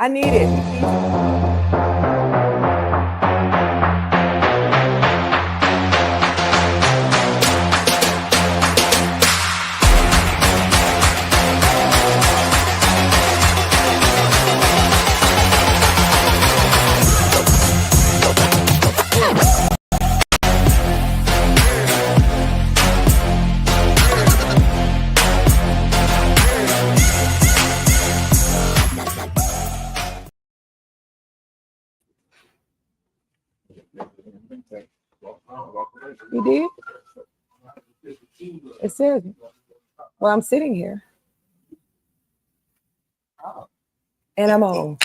I need it. You did? It says, well, I'm sitting here. And I'm on.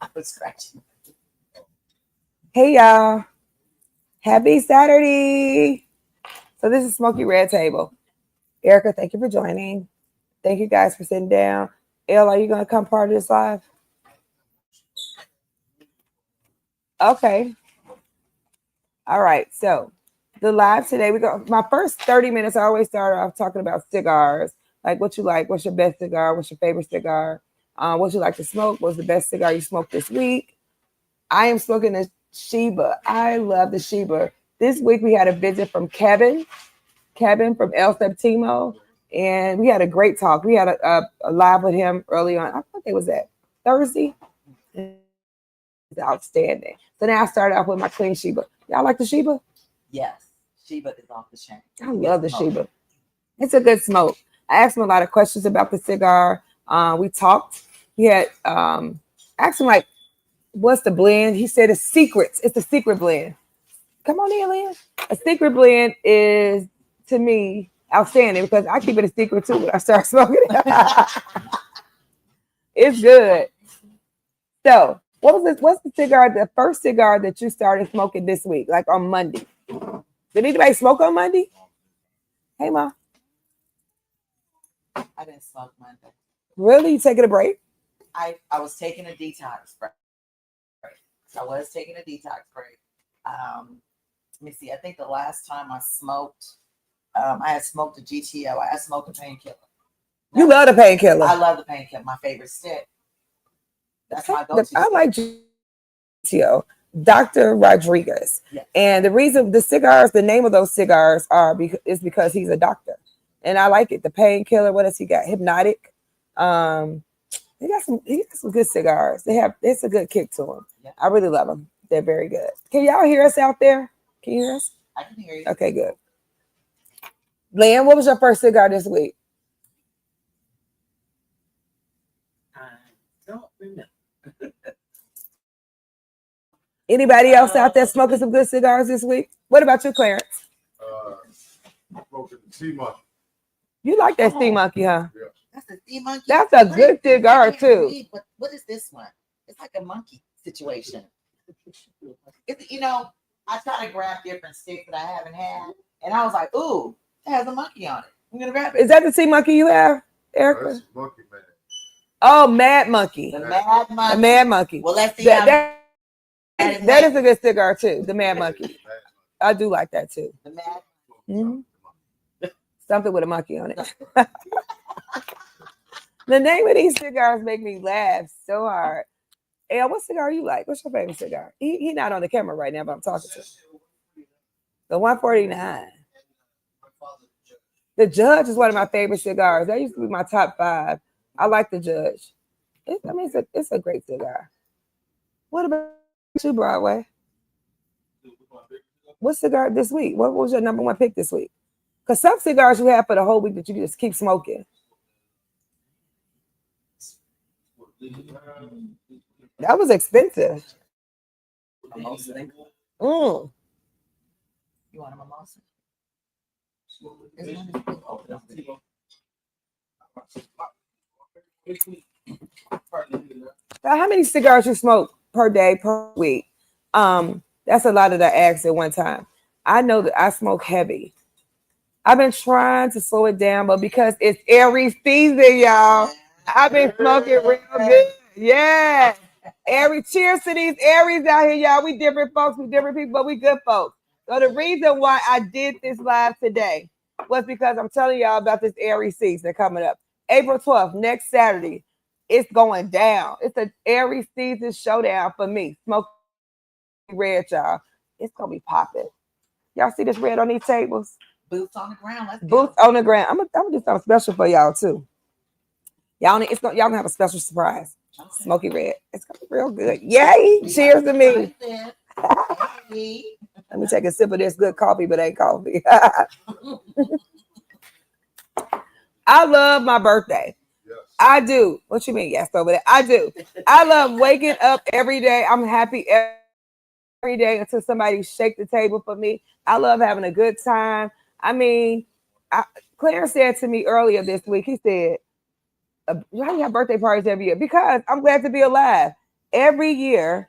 I was scratching. Hey, y'all. Happy Saturday. So this is Smokey Red Table. Erica, thank you for joining. Thank you guys for sitting down. Elle, are you going to come part of this live? Okay. All right. So the live today, we go. My first 30 minutes, I always start off talking about cigars. Like what you like, what's your best cigar, what's your favorite cigar, what you like to smoke, what's the best cigar you smoked this week. I am smoking a Sheba. I love the Sheba. This week we had a visit from Kevin from El Septimo, and we had a great talk. We had a live with him early on. I think it was that Thursday. It's outstanding. So now I started off with my clean Sheba. Y'all like the Sheba? Yes. Sheba is off the chain. I love the Sheba. It's a good smoke. I asked him a lot of questions about the cigar. We talked. He had asked him like, what's the blend? He said it's secrets. It's a secret blend. Come on in, Lynn. A secret blend is, to me, outstanding because I keep it a secret too when I start smoking it. It's good. So, what's the cigar, the first cigar that you started smoking this week, like on Monday? Did anybody smoke on Monday? Hey, Ma. I didn't smoke Monday. Really? You taking a break? I was taking a detox break. I was taking a detox break. Let me see. I think the last time I smoked, I had smoked a GTO. I had smoked a painkiller. You love the painkiller. I love the painkiller. My favorite stick. That's my go-to. I like GTO. Dr. Rodriguez. Yes. And the reason the cigars, the name of those cigars is because he's a doctor. And I like it. The painkiller, what else he got? Hypnotic. He got some good cigars. It's a good kick to them. Yeah. I really love them. They're very good. Can y'all hear us out there? Can you hear us? I can hear you. Okay, good. Lan, what was your first cigar this week? I don't remember. Anybody else out there smoking some good cigars this week? What about you, Clarence? Smoking the Sea Monkey. You like that Sea Monkey, huh? Yeah. That's the Sea Monkey. That's a good cigar too. Read, but what is this one? It's like a monkey situation. I try to grab different sticks that I haven't had, and I was like, "Ooh, it has a monkey on it. I'm gonna grab it." Is that the Sea Monkey you have, Erica? That's Monkey Man. Oh, Mad Monkey. The Mad Monkey. The Mad Monkey. Well, let's see. That is a good cigar too. The Mad Monkey. I do like that too. The Mad. Mm-hmm. Something with a monkey on it. The name of these cigars make me laugh so hard. Hey, what cigar you like? What's your favorite cigar? He not on the camera right now, but I'm talking to him. The 149. The Judge is one of my favorite cigars. That used to be my top 5. I like the Judge. It's a great cigar. What about you, Broadway? What cigar this week? What was your number 1 pick this week? Because some cigars you have for the whole week that you just keep smoking. That was expensive. Mimosa. Mm. You want a mimosa? How many cigars you smoke per day, per week? That's a lot of the ask at one time. I know that I smoke heavy. I've been trying to slow it down, but because it's Aries season, y'all, I've been smoking real good. Yeah. Cheers to these Aries out here, y'all. We different folks, we different people, but we good folks. So the reason why I did this live today was because I'm telling y'all about this Aries season coming up. April 12th, next Saturday. it's going down. It's an Aries season showdown for me. Smoky red, y'all. It's gonna be popping. Y'all see this red on these tables? Boots on the ground. Let's Boots go. on the ground. I'm gonna do something special for y'all too. Y'all gonna have a special surprise. Okay. Smoky red. It's gonna be real good. Yay! Cheers to me. Hey. Let me take a sip of this good coffee, but ain't coffee. I love my birthday. Yes. I do. What you mean? Yes, over there. I do. I love waking up every day. I'm happy every day until somebody shake the table for me. I love having a good time. I mean, Claire said to me earlier this week, he said, why do you have birthday parties every year? Because I'm glad to be alive. Every year,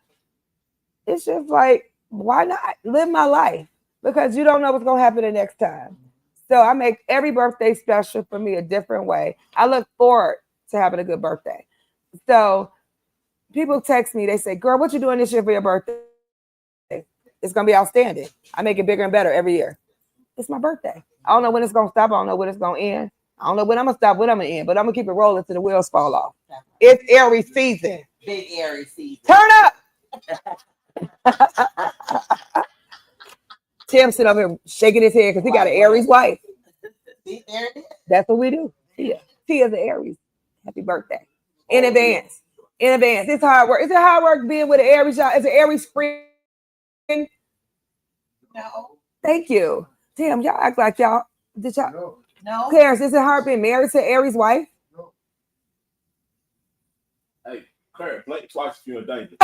it's just like, why not live my life? Because you don't know what's going to happen the next time. So I make every birthday special for me a different way. I look forward to having a good birthday. So people text me, they say, girl, what you doing this year for your birthday? It's going to be outstanding. I make it bigger and better every year. It's my birthday. I don't know when it's going to stop. I don't know when it's going to end. I don't know when I'm going to stop, when I'm going to end, but I'm going to keep it rolling till the wheels fall off. It's Aries season. Big Aries season. Turn up. Tim sitting over here shaking his head because he got an Aries wife. See, there it is. That's what we do. Tia's an Aries. Happy birthday. In advance. In advance. It's hard work. It's a hard work being with an Aries, y'all. It's an Aries friend. No. Thank you. Damn, y'all act like y'all. Did y'all? No. No. Clarence, is it hard being married to Aries wife? No. Hey, Claire, blink twice if you're in danger.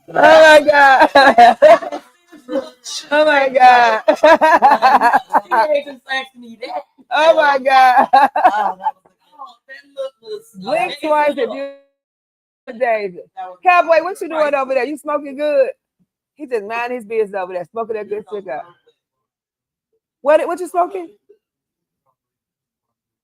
Oh my God. Oh my God. You ain't just asking me that. Oh my God. Oh, that look was Blink amazing. twice if you're David. That was- Cowboy, what you doing over there? You smoking good? He just mind his business over there, smoking that good cigar. What you smoking?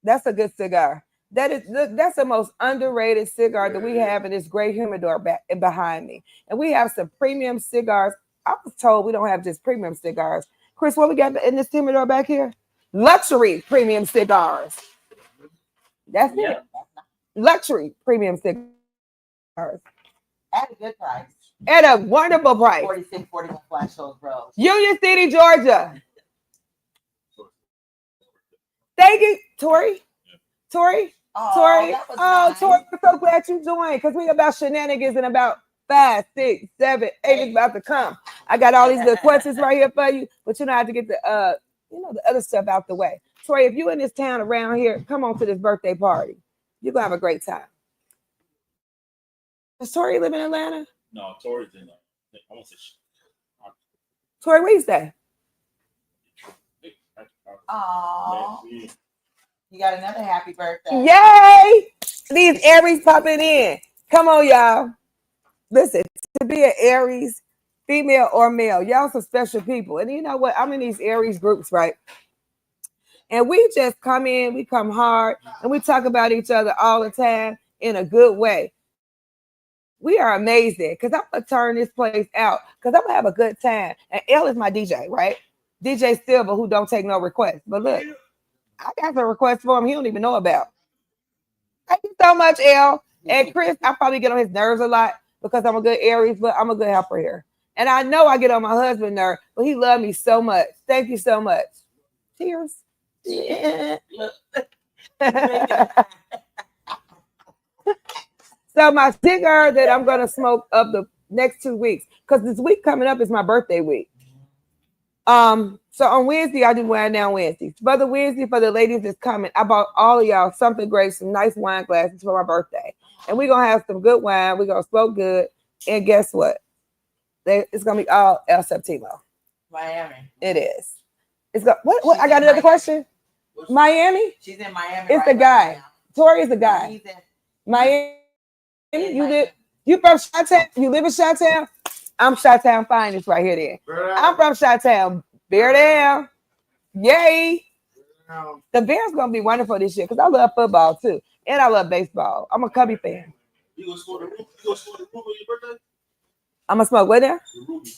That's a good cigar. That's the most underrated cigar that we have in this great humidor behind me. And we have some premium cigars. I was told we don't have just premium cigars. Chris, what we got in this humidor back here? Luxury premium cigars. That's it. Luxury premium cigars. At a good price. At a wonderful price. 46, 41 Flash Hills Road. Union City, Georgia. Thank you, Tori. Tori. Oh, Tori. that was Oh, nice. Tori, I'm so glad you joined because we about shenanigans in about 5, 6, 7, 8 is about to come. I got all these good questions right here for you, but you know I have to get the the other stuff out the way. Tori, if you in this town around here, come on to this birthday party. You're gonna have a great time. Does Tori live in Atlanta? No, Tori's in there. I want to say Tori, where you stay? Oh, you got another happy birthday. Yay! These Aries popping in. Come on, y'all. Listen, to be an Aries, female or male, y'all some special people. And you know what? I'm in these Aries groups, right? And we just come in, we come hard, and we talk about each other all the time in a good way. We are amazing because I'm going to turn this place out because I'm going to have a good time. And L is my DJ, right? DJ Silver, who don't take no requests. But look, I got some requests for him he don't even know about. Thank you so much, L. And Chris, I probably get on his nerves a lot because I'm a good Aries, but I'm a good helper here. And I know I get on my husband's nerve, but he loved me so much. Thank you so much. Cheers. Yeah. So my cigar that I'm going to smoke of the next 2 weeks, because this week coming up is my birthday week. So on Wednesday, I do wine down Wednesdays. For the Wednesday, for the ladies that's coming, I bought all of y'all something great, some nice wine glasses for my birthday. And we're going to have some good wine. We're going to smoke good. And guess what? It's going to be all El Septimo. Miami. It is. What? I got another question. Miami? She's in Miami. It's the guy. Tori is the guy. He's in Miami. You from Chi-Town? You live in Chi-Town? I'm Chi-Town finest right here then. I'm from Chi-Town. Bear down. Yay. The Bears going to be wonderful this year because I love football too. And I love baseball. I'm a Cubby fan. You gonna score the Ruby on your birthday? I'm going to smoke. What now? The Ruby.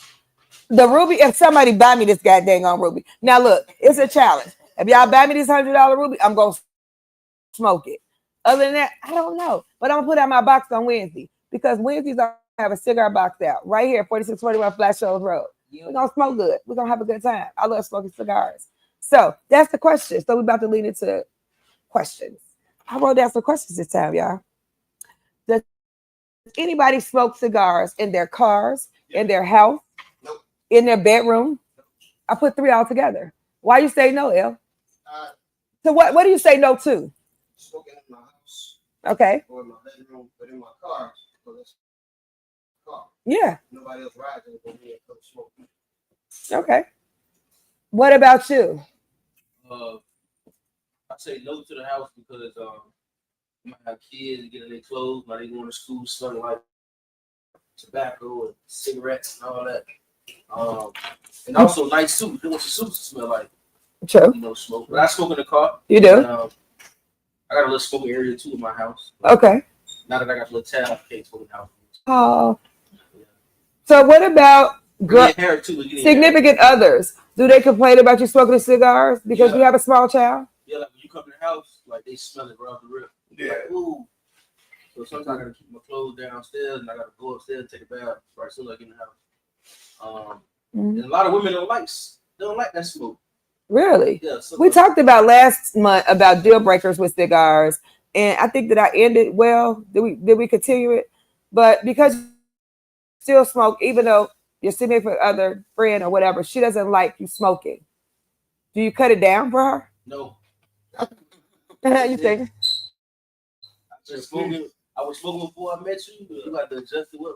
The Ruby, if somebody buy me this goddamn on Ruby. Now look, it's a challenge. If y'all buy me this $100 ruby, I'm gonna smoke it. Other than that, I don't know. But I'm gonna put out my box on Wednesday because Wednesdays I have a cigar box out right here, 4641 Flash Shoals Road. We're gonna smoke good. We're gonna have a good time. I love smoking cigars. So that's the question. So we're about to lead into questions. I wrote down some questions this time, y'all. Does anybody smoke cigars in their cars, in their house, in their bedroom? I put 3 all together. Why you say no, El? So what do you say no to? Smoking in my house. Okay. Or in my bedroom, but in my car. Car. Yeah. Nobody else rides it but me and come smoke. Okay. What about you? I say no to the house because you might have kids getting their clothes, might they going to school smelling like tobacco and cigarettes and all that. And also nice suits. They want your suits to smell like True. smoke. But I smoke in the car. You do? And, I got a little smoking area too in my house. Okay. Now that I got a little tab, I can't smoke in the house. Oh. So what about Hair too, significant others? Do they complain about you smoking cigars because you have a small child? Yeah, like when you come in the house, like they smell it right off the rip. Yeah. Like, ooh. So sometimes I gotta keep my clothes downstairs and I gotta go upstairs and take a bath right as soon as I get in the house. And a lot of women don't like that smoke. Really? Yeah. We talked about last month about deal breakers with cigars, and I think that I ended well. Did we continue it? But because you still smoke, even though your significant other friend or whatever, she doesn't like you smoking. Do you cut it down for her? No. You think? I was smoking before I met you. You got to adjust to what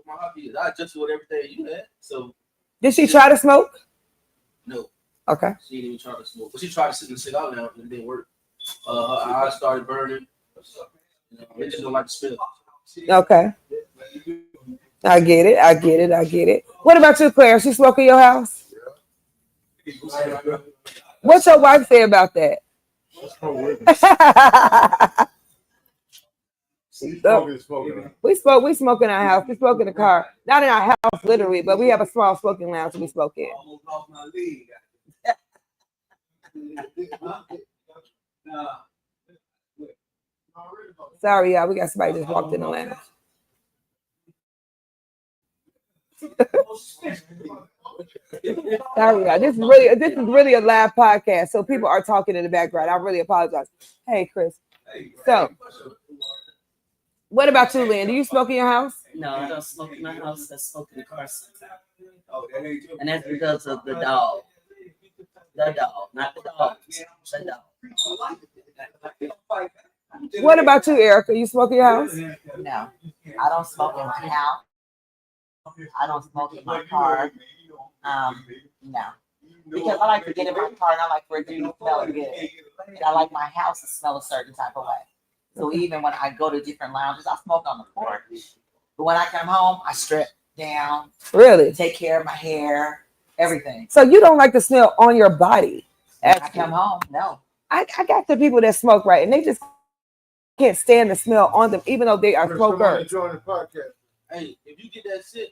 my hobby is. I adjusted with everything you had. So did she try to smoke? No. Okay. She didn't even try to smoke. But she tried to sit in the cigar lounge and it didn't work. Her eyes started burning. They just don't like to smell. Okay. I get it. What about you, Claire? She smoke in your house? What's your wife say about that? We smoke in our house. We smoke in the car. Not in our house, literally, but we have a small smoking lounge we smoke in. Sorry, y'all. We got somebody just walked in the lounge. Sorry, y'all. This is really a live podcast, so people are talking in the background. I really apologize. Hey, Chris. So, what about you, Lynn? Do you smoke in your house? No, I don't smoke in my house. I smoke in the car sometimes. And that's because of the dog. The dog, not the dog. The dog. What about you, Erica? You smoke in your house? No, I don't smoke in my house. I don't smoke in my car. No, because I like to get in my car and I like for it to be smelling good. And I like my house to smell a certain type of way. So even when I go to different lounges, I smoke on the porch. But when I come home, I strip down. Really? Take care of my hair, everything. So you don't like the smell on your body? When I come home, no. I got the people that smoke, right, and they just can't stand the smell on them, even though they are smokers. Hey, if you get that scent,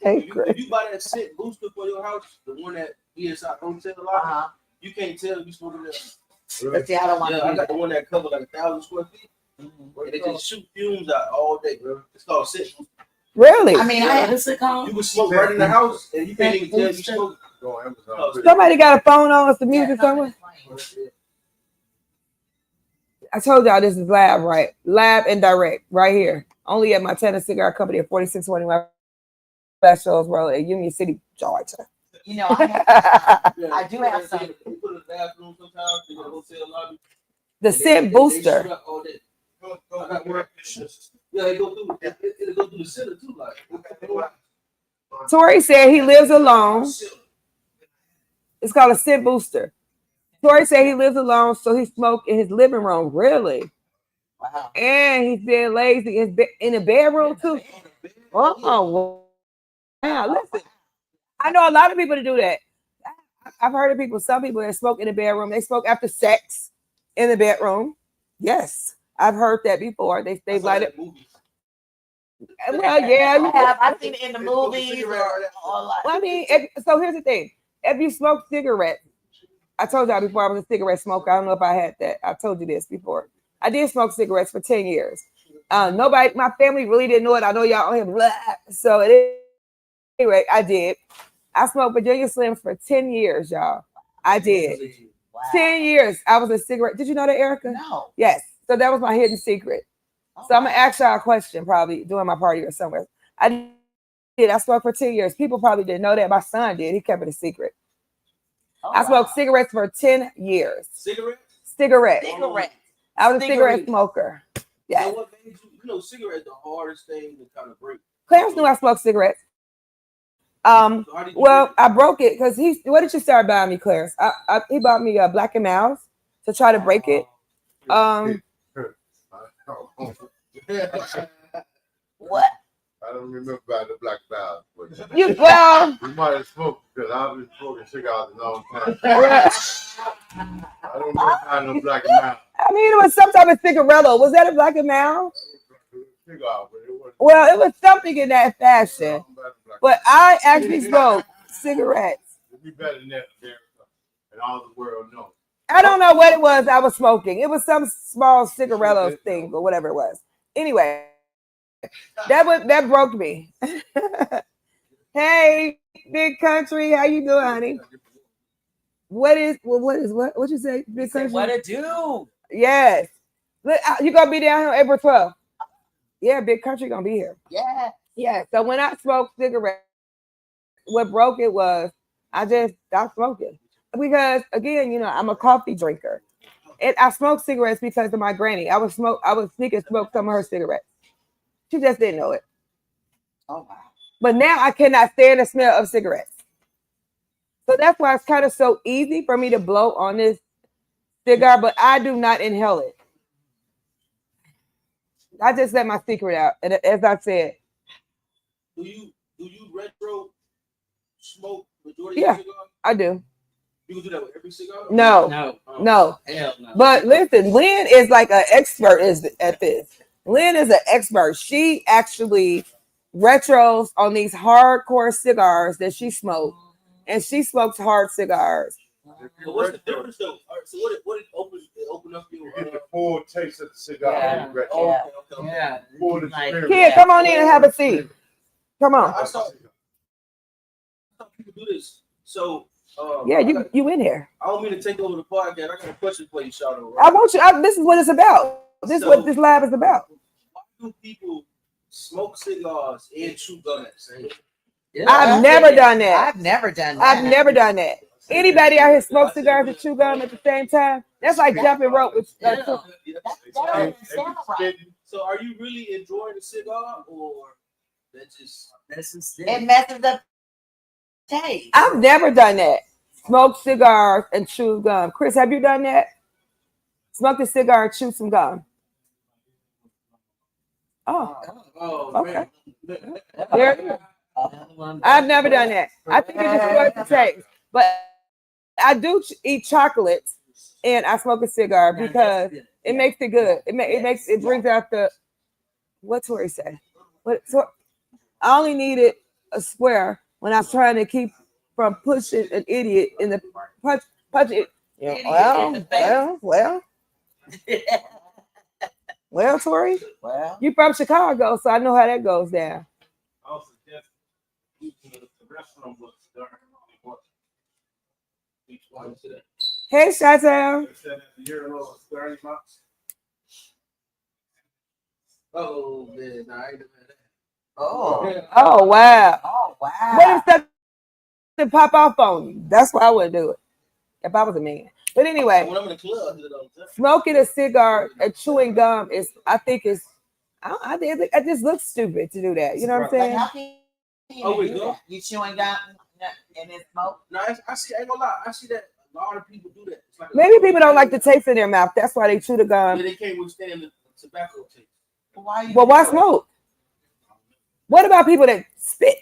Hey, if you buy that scent booster for your house, the one that be inside hotel a lot, you can't tell if you smoking that. But see, I don't want to. I got the one that cover like 1,000 square feet. And it just shoot fumes out all day, bro. It's called scent. Really? I mean, What is it called? You can smoke right in the house, and you can't even tell if you smoke. Somebody got a phone on us, the music somewhere? I told y'all this is live, right? Live and direct, right here. Only at Montana Cigar Company at 4621 Flash Shoals Road in Union City, Georgia. You know, I do have some. You put in the bathroom sometimes in the hotel lobby. The scent booster. Yeah, it go through. It go through the center too, like. Tori said he lives alone. It's called a scent booster. Tori said he lives alone, so he smoked in his living room. Really? Wow. And he's being lazy in the bedroom too. Oh, wow. Listen, I know a lot of people that do that. I've heard of people, some people that smoke in the bedroom. They smoke after sex in the bedroom. Yes, I've heard that before. They light it. Well, yeah, you have. I've seen it in the movies. Well, I mean, so here's the thing: if you smoke cigarettes, I told y'all before I was a cigarette smoker. I don't know if I had that. I told you this before. I did smoke cigarettes for 10 years. Nobody, my family really didn't know it. I know y'all only have blah. So anyway, I did. I smoked Virginia Slims for 10 years, y'all. I did. Wow. 10 years. I was a cigarette. Did you know that, Erica? No. Yes. So that was my hidden secret. Oh, So I'm gonna ask y'all a question probably during my party or somewhere. I did. I smoked for 10 years. People probably didn't know that. My son did. He kept it a secret. oh, I smoked wow. cigarettes for 10 years. Cigarette? Cigarettes. Cigarette. I was a cigarette Cigarette. smoker. So Yes. what made you, cigarette the hardest thing to kind of break. Clarence knew I smoked cigarettes. So how did you Well, break I broke it because what did you start buying me, Clarence? He bought me Black and Mouse to try to break it. What? I don't remember about the black valve. You well, We might have smoked because I've been smoking cigars a long time. I don't remember buying no black and mild I mean, it was some type of cigarello. Was that a Black and Mouse? cigar, but it wasn't. Well, it was something in that fashion. But I actually smoked cigarettes. It'd be better than that, America, and all the world knows. I don't know what it was I was smoking. It was some small cigarello thing or whatever it was. Anyway, that broke me. Hey, big country, how you doing, honey? What you say, big Say, country? what to do? Yes. Look, you gonna be down here April 12th? Yeah, big country gonna be here. Yeah. Yeah. So when I smoked cigarettes, what broke it was I just stopped smoking because again, I'm a coffee drinker, and I smoked cigarettes because of my granny. I would sneak and smoke some of her cigarettes. She just didn't know it. Oh wow. But now I cannot stand the smell of cigarettes. So that's why it's kind of so easy for me to blow on this cigar, but I do not inhale it. I just let my secret out. And as I said, Do you retro smoke majority Yeah. of cigars? I do. You can do that with every cigar? No. No. No. Hell no. But listen, Lynn is like an expert at this. Lynn is an expert. She actually retros on these hardcore cigars that she smoked. And she smokes hard cigars. So what's the difference though? All right, so what it open up your You get the full taste of the cigar. Yeah. when you retro. Oh, Yeah. okay. Yeah. Full Like, experience. Kid, come on in and have a seat. Come on. I saw people do this. So Yeah, you in here. I don't mean to take over the podcast. I got a question for you, Charlonda. I want you. This is what it's about. This is what this lab is about. Why do people smoke cigars and chew gum at the same time? Yeah. I've never done that. I've never done that. I've never done that. Anybody out here smoke cigars and chew gum at the same time? That's like jumping rope with. Yeah. That doesn't sound right. So are you really enjoying the cigar or that's just It messes up taste. I've never done that. Smoke cigars and chew gum. Chris, have you done that? Smoke a cigar and chew some gum. Oh, oh okay. man. There it is. I've never done that. I think it destroys the taste. But I do eat chocolates and I smoke a cigar because it makes it good. It brings out the what's Tori say? I only needed a square when I was trying to keep from pushing an idiot in the punch it. Yeah, well, Tori, Well, you from Chicago, so I know how that goes down. I suggest using the restaurant was dark. Each one today. Hey, Chantel. Oh man, nah, I ain't doing that. oh, Oh wow. oh What wow. if something pop off on you? That's why I wouldn't do it if I was a man. But anyway, When I'm in the club, I do it all the time. smoking a cigar and chewing gum is, I think, it just looks stupid to do that. You know what I'm Like, saying? how can you Oh, wait, do go. that? You chewing gum and then smoke? No, I see. I ain't gonna lie. I see that a lot of people do that. It's like Maybe people don't like the taste in their mouth. That's why they chew the Yeah, gum. they can't withstand the tobacco taste. Why? You But why do it? smoke? What about people that spit?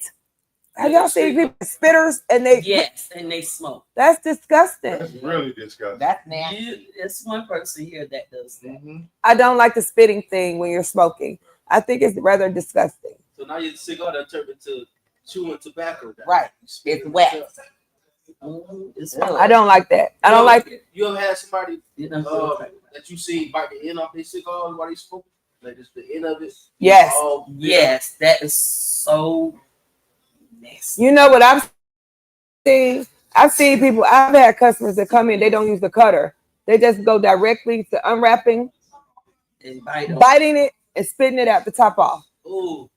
Have y'all seen people spitters and they? Yes, and they smoke. That's disgusting. That's really disgusting. That's nasty. It's one person here that does that. Mm-hmm. I don't like the spitting thing when you're smoking. I think it's rather disgusting. So now your cigar that turned into chewing tobacco. Right. It's wet. It's I don't like that. I don't like it. You ever had somebody You know, that you see bite the end off their cigar while they smoke? Like just the end of it? Yes. Oh, yes, that is so nasty. You know what I've seen? I've seen people, I've had customers that come in, they don't use the cutter. They just go directly to unwrapping, And bite 'em. biting it, and spitting it out the top off. Ooh.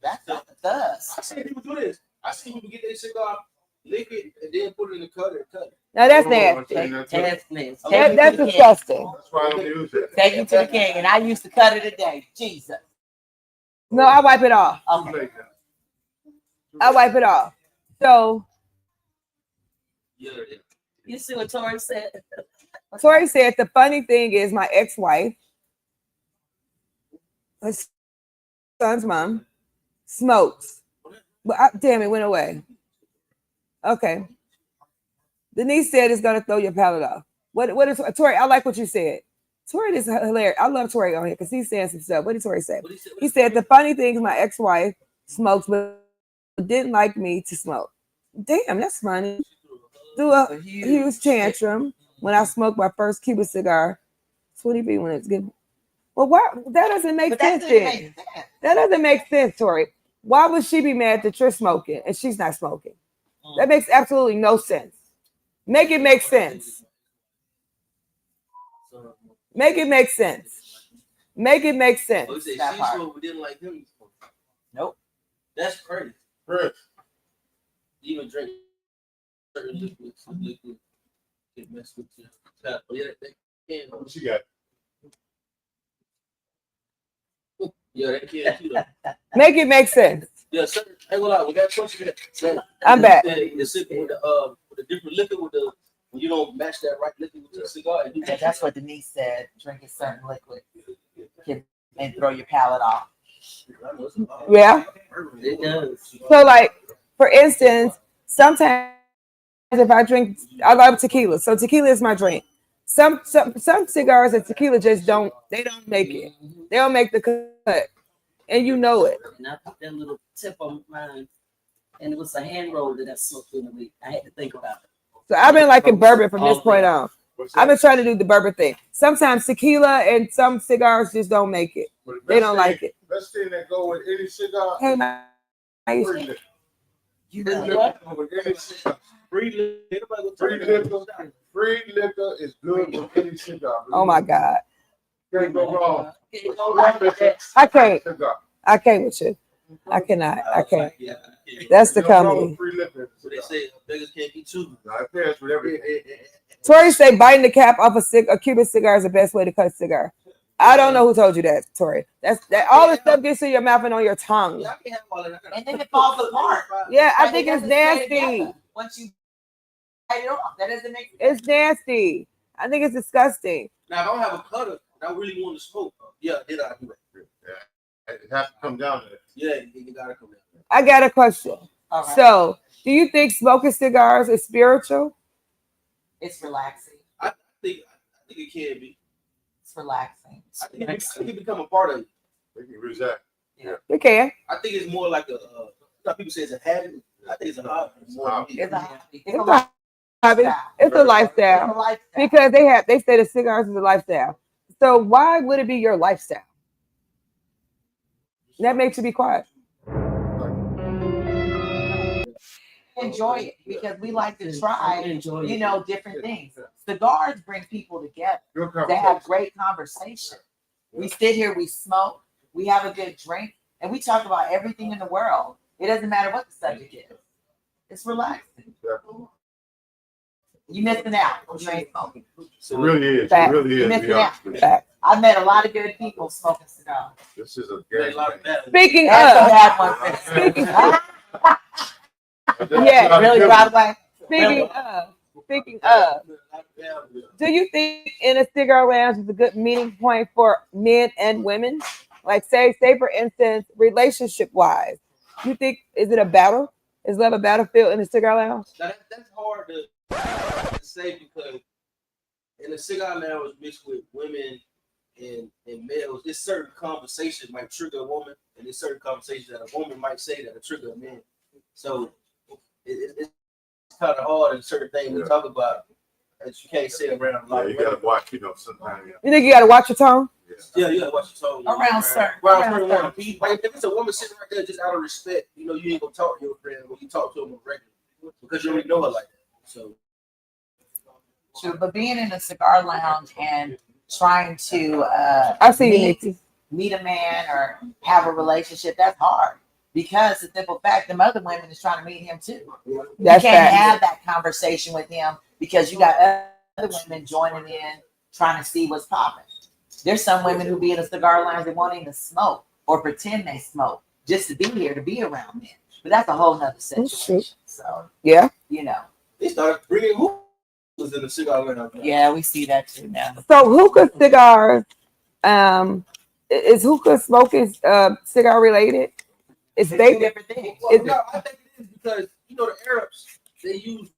That's not the dust. I seen people do this. I seen people get their cigar, lick it, and then put it in the cutter and cut it. Now that's Oh, nasty. I've seen that too. That's nasty. That's disgusting. That's why I don't use it. Take it to the king, and I used to cut it a day. Jesus. No, I wipe it off. Too Okay. late now. I wipe it off. So Yeah. You see what Tori said? Tori said the funny thing is my ex-wife, my son's mom, smokes. But damn, it went away. Okay. Denise said it's gonna throw your palate off. What is Tori? I like what you said. Tori is hilarious. I love Tori on here because he's saying some stuff. What did Tori say? What he said? He said the funny thing is my ex-wife smokes but didn't like me to smoke. Damn, that's funny. Threw a huge tantrum when I smoked my first Cuban cigar. 20 when it's good. Well, why that doesn't make But that sense doesn't then. make sense. That doesn't make sense, Tori. Why would she be mad that you're smoking and she's not smoking? That makes absolutely no sense. Make it make sense. Make it make sense. Make it make sense. Oh, he said That she part. smoked but didn't like him. Nope. That's crazy. Chris, Even drink certain liquids get messed with you. Yeah, they can. what you got? Yeah, they can too. Though. Make it make sense. Yeah, sir. Hey, what up? We got a question. I'm back. The sipping with the different liquor with the when you don't match that right liquor with your cigar. And you Yeah, that's what Denise said. Drink a certain liquid and throw your palate off. Yeah. It does. So, like, for instance, sometimes if I drink, I love tequila. So tequila is my drink. Some cigars and tequila just don't make it. They don't make the cut. And you know it. And I put that little tip on mine, and it was a hand roll that I smoked in a week. I had to think about it. So I've been liking bourbon from this point on. What's I've that? been trying to do the bourbon thing. Sometimes tequila and some cigars just don't make it. But the They best don't thing- like it. Best thing that go with any cigar. Hey, man. Free liquor. You Free know liquor what? go with any cigar. Free Free liquor is good with any cigar. Oh my God. Can't go wrong. I can't. Cigar. I can't with you. I cannot. I can't. Yeah. That's the Ain't no wrong comedy. with free liquor. So they say beggars can't be choosers. Now, it pairs with everything. Tori say biting the cap off a Cuban cigar is the best way to cut a cigar. I don't know who told you that, Tori. That's that. All the stuff gets in your mouth and on your tongue. Yeah, I can have all that. And then it falls apart. Yeah, I Like, think it it's doesn't stay nasty. together. Once you bite it off, that doesn't make sense. It's nasty. I think it's disgusting. Now, if I don't have a cutter and I really want to smoke, yeah, then I do it. Yeah. It has to come down to that. Yeah, you gotta come down. I got a question. All right. So, do you think smoking cigars is spiritual? It's relaxing. I think it can be. It's relaxing. I think it can become a part of it. They can resent. You can. I think it's more like a. Some people say it's a habit. I think it's a hobby. More than It's anything. a hobby. It's It's a a lifestyle. hobby. It's a It's a lifestyle lifestyle. because they say that cigars is a lifestyle. So why would it be your lifestyle? That makes you be quiet. Enjoy it because we like to try, Enjoy you it. know, different things. Cigars bring people together. Good They have conversation. great conversation. We sit here, we smoke, we have a good drink, and we talk about everything in the world. It doesn't matter what the subject is. It's relaxing. You missing out. You ain't smoking. It really is. It Fact. really is. You're to missing be honest out. with you. Fact. I've met a lot of good people smoking cigars. This is a There's game. a lot of that. Speaking That's a of, bad one. speaking Yeah, really, Broadway. speaking of, do you think in a cigar lounge is a good meeting point for men and women? Like say for instance, relationship wise, you think is it a battle? Is love a battlefield in a cigar lounge? Now that's hard to say because in a cigar lounge mixed with women and males, there's certain conversations might trigger a woman, and there's certain conversations that a woman might say that trigger a man. So it's kind of hard in certain things we talk about that you can't say around. Yeah, you gotta watch, sometimes. You think you got to watch your tone? Yeah, you gotta watch your tone. Around certain Around people. Like, if it's a woman sitting right there just out of respect, you ain't gonna talk to your friend when you talk to them regularly because you already know her like that. So true, but being in a cigar lounge and trying to I see you, Nikki. meet a man or have a relationship, that's hard because the simple fact the other women is trying to meet him too. That's you can't fact. have that conversation with him because you got other women joining in trying to see what's popping. There's some women who be in a cigar lounge that won't even smoke or pretend they smoke just to be here to be around men. But that's a whole nother situation. So Yeah. they started bringing hookahs in the cigar lounge. Yeah, we see that too now. So hookah cigars, is hookah smoking cigar related? It's Two vaping. different things. Well, no, I think it is because the Arabs, they use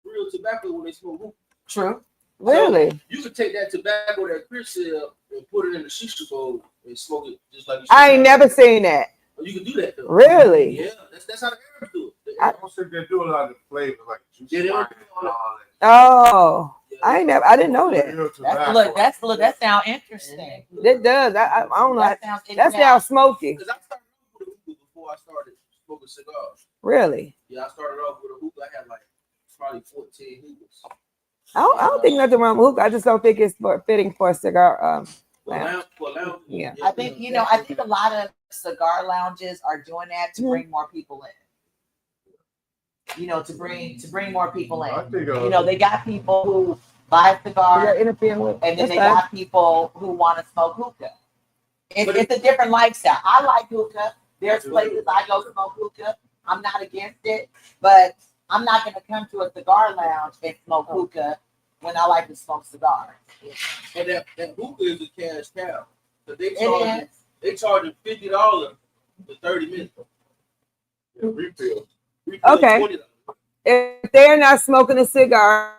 real tobacco when they smoke hookah. True. Really? You could take that tobacco that Chris said and put it in the shisha bowl and smoke it just like you I ain't never seen that. You can do that though. Really? Yeah, that's how the Arabs do it. I don't think they do a lot of flavors like juice Yeah, they wine don't do and all Oh, Yeah. I didn't know that. Real That's tobacco. that sounds interesting. It does. I don't know. That sounds That sounds smoky. Because I started off with a hookah before I started smoking cigars. Really? Yeah, I started off with a hookah. I had like probably 14 hookahs. I don't think nothing wrong with hookah. I just don't think it's fitting for a cigar. For lounge, Yeah. I think I think a lot of cigar lounges are doing that to bring more people in. To bring more people I in. think, They got people who buy cigars, You're interfering with. and then That's they fine. got people who want to smoke hookah. It's a different lifestyle. I like hookah. There's places I go smoke hookah. I'm not against it, but I'm not going to come to a cigar lounge and smoke hookah when I like to smoke cigars. And that hookah is a cash cow. So It is. charging $50 for 30 minutes. Yeah, refill. Okay. $20. If they're not smoking a cigar,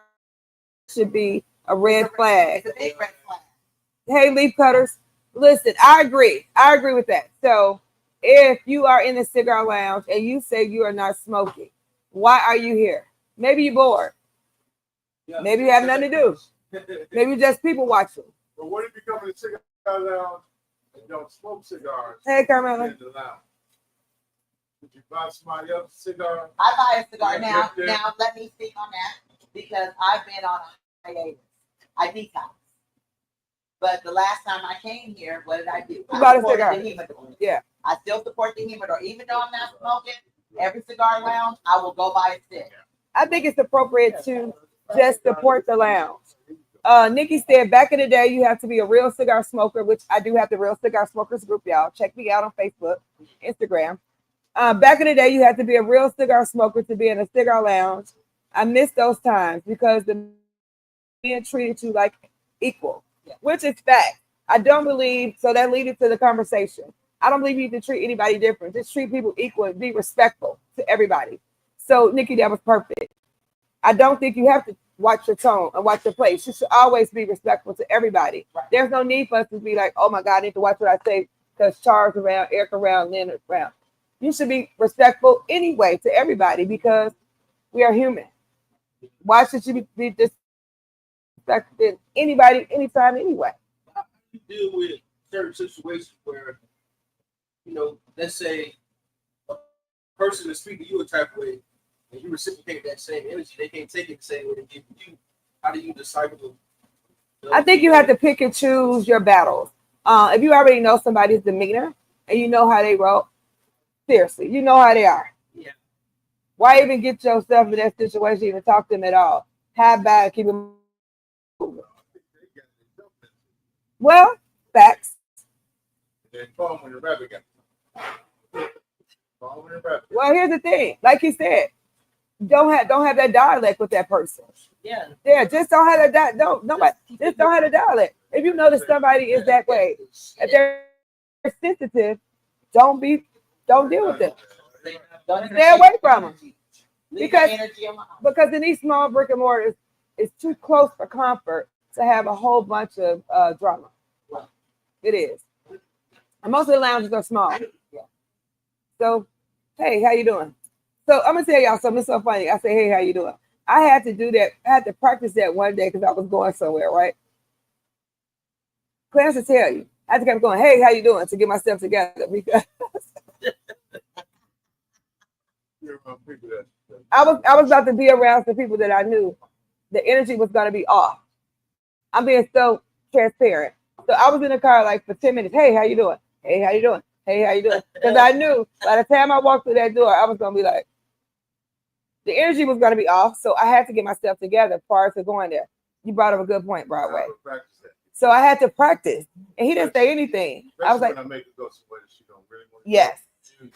it should be a red flag. It's a big red flag. Hey, leaf cutters, listen, I agree with that. So if you are in a cigar lounge and you say you are not smoking, why are you here? Maybe you're bored. Yeah. Maybe you have nothing to do. Maybe just people watching. But what if you come in a cigar lounge and don't smoke cigars? Hey, Carmela. In the lounge? Would you buy somebody else's cigar? I buy a cigar now. Yeah. Now let me speak on that because I've been on a hiatus. I detox. But the last time I came here, what did I do? You bought a supported cigar. the humidor. Yeah. I still support the humidor. Even though I'm not smoking, every cigar lounge, I will go buy a stick. I think it's appropriate to just support the lounge. Nikki said back in the day, you have to be a real cigar smoker, which I do have the Real Cigar Smokers group, y'all. Check me out on Facebook, Instagram. Back in the day, you had to be a real cigar smoker to be in a cigar lounge. I miss those times because the being treated you like equal, which is fact. I don't believe, so that leads to the conversation. I don't believe you need to treat anybody different. Just treat people equal and be respectful to everybody. So, Nikki, that was perfect. I don't think you have to watch your tone and watch your place. You should always be respectful to everybody. Right. There's no need for us to be like, oh my God, I need to watch what I say because Char's around, Eric around, Leonard around. You should be respectful anyway to everybody because we are human. Why should you be disrespecting anybody, anytime, anyway? How do you deal with certain situations where, let's say a person is speaking to you a type of way and you reciprocate that same energy, they can't take it the same way they give you. How do you decipher? I think you have to pick and choose your battles. If you already know somebody's demeanor and you know how they roll, seriously, you know how they are. Yeah. Why even get yourself in that situation, even talk to them at all? Have bad, keep them. Well, facts. Then phone when the rabbit got. Phone when the rabbit. Well, here's the thing. Like he said, don't have that dialect with that person. Yeah. Yeah, just don't have that. Just don't have the dialect. If you notice somebody is that way, if they're sensitive, don't deal with them. Stay away from them. Because in these small brick and mortars, it's too close for comfort to have a whole bunch of drama. It is. And most of the lounges are small. So, hey, how you doing? So I'm gonna tell y'all something so funny. I say, hey, how you doing? I had to do that. I had to practice that one day because I was going somewhere, right? Clarence will tell you. I had to keep going, hey, how you doing? To get myself together because I was about to be around some people that I knew the energy was gonna be off. I'm being so transparent. So I was in the car like for 10 minutes. Hey, how you doing? Hey, how you doing? Hey, how you doing? Because I knew by the time I walked through that door, I was gonna be like, the energy was gonna be off. So I had to get myself together prior to going there. You brought up a good point, Broadway. So I had to practice. And he didn't say anything. I was like, when I make her go somewhere that she don't really want to yes. go,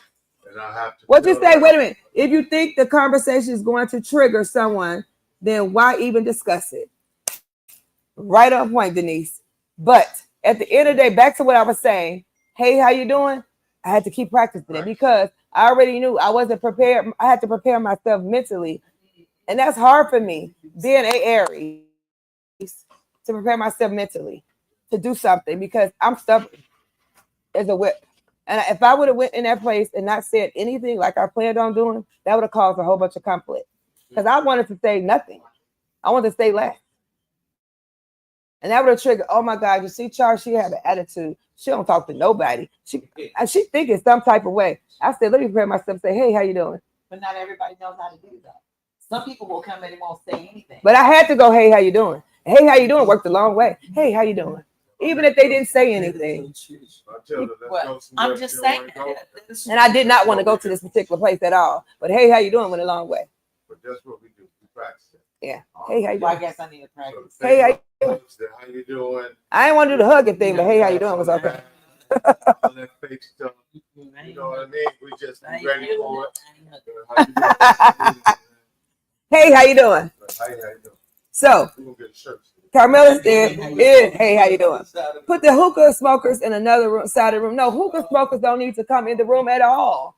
and I have to What you say? Wait a minute. If you think the conversation is going to trigger someone, then why even discuss it? Right on point, Denise. But at the end of the day, back to what I was saying. Hey, how you doing? I had to keep practicing it because I already knew I wasn't prepared. I had to prepare myself mentally, and that's hard for me being a Aries to prepare myself mentally to do something because I'm stubborn as a whip. And if I would have went in that place and not said anything like I planned on doing, that would have caused a whole bunch of conflict. Because I wanted to say nothing. I wanted to say less. And that would have triggered, oh my God, you see, Char, she have an attitude. She don't talk to nobody. She thinking some type of way. I said, let me prepare myself and say, hey, how you doing? But not everybody knows how to do that. Some people will come in and won't say anything. But I had to go, hey, how you doing? Hey, how you doing? Worked a long way. Hey, how you doing? Even if they didn't say anything. Well, I'm just saying. And I did not want to go to this particular place at all. But hey, how you doing? Went a long way. But that's what we do. We practice it. Yeah. Hey, how you Well, I doing? guess I need to practice. Hey, how how you doing? I didn't want to do the hugging thing, but hey, how you doing was okay. All that fake stuff. You know what I mean? We just be ready for it. Hey, how you doing? How you doing? So, We're gonna get a shirt. Carmela said, hey, how you doing? Put the hookah smokers in another room, side of the room. No, hookah smokers don't need to come in the room at all.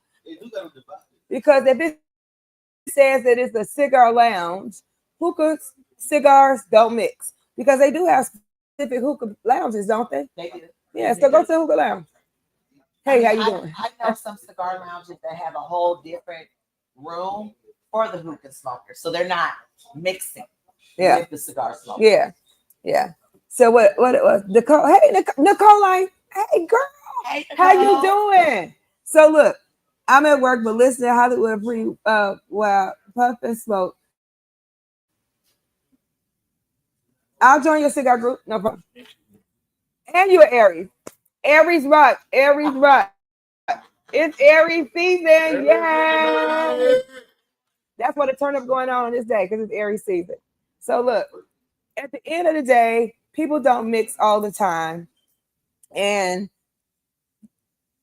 Because if it says that it's a cigar lounge, hookah cigars don't mix. Because they do have specific hookah lounges, don't they? They do. Yeah, so go to the hookah lounge. Hey, how you doing? I know some cigar lounges that have a whole different room for the hookah smokers. So they're not mixing with the cigar smokers. Yeah. Yeah. So what it was, Nicole, hey, Nicole, like, hey, girl, Hey, how you doing? So look, I'm at work, but listen to Hollywood Free, while Puff and Smoke. I'll join your cigar group, no problem. And you're Aries. Aries rock. Aries rock. It's Aries season. Yay! That's what a turn up going on this day because it's Aries season. So look, at the end of the day, people don't mix all the time. And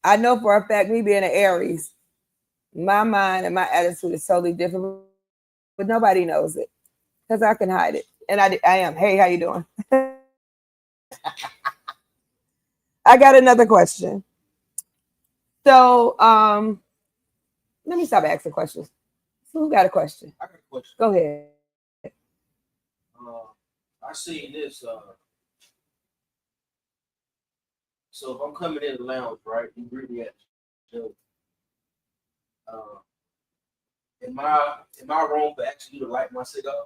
I know for a fact, me being an Aries, my mind and my attitude is totally different, but nobody knows it because I can hide it. And I am. Hey, how you doing? I got another question. So let me stop asking questions. So who got a question? I got a question. Go ahead. I seen this. So if I'm coming in the lounge, right, you greet me at the show. Am I wrong for asking you to light my cigar?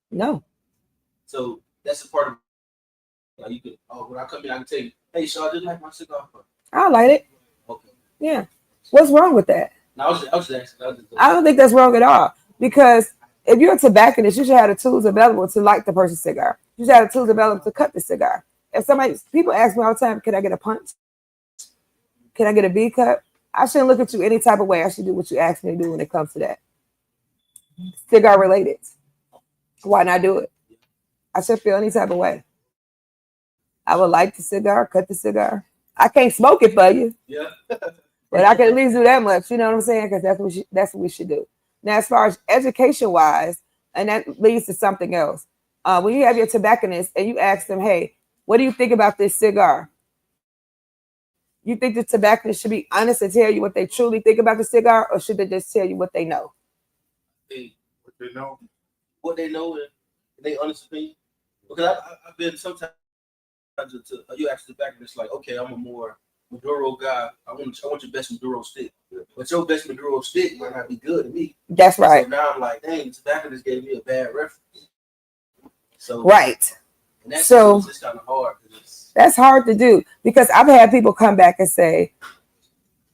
No. So that's a part of like you could. Oh, when I come in, I can tell you, hey, Char, just light my cigar. I'll light it. Okay. Yeah. What's wrong with that? No, I was just asking. I don't think that's wrong at all because if you're a tobacconist, you should have the tools available to light the person's cigar. You should have the tools available to cut the cigar. If people ask me all the time, can I get a punch? Can I get a B cut? I shouldn't look at you any type of way. I should do what you ask me to do when it comes to that. Cigar related. Why not do it? I should feel any type of way. I would light the cigar, cut the cigar. I can't smoke it for you. Yeah. But I can at least do that much. You know what I'm saying? Because that's what we should do. Now, as far as education-wise, and that leads to something else. When you have your tobacconist and you ask them, hey, what do you think about this cigar? You think the tobacconist should be honest and tell you what they truly think about the cigar, or should they just tell you what they know? What they know. What they know and they honest opinion. Because I've been sometimes you ask the tobacconist like, okay, I'm a more Maduro guy. I want your best Maduro stick. But your best Maduro stick might not be good to me. That's right. So now I'm like, dang, Tobacconist gave me a bad reference. So Right. and that's So- it's kind of hard. That's hard to do because I've had people come back and say,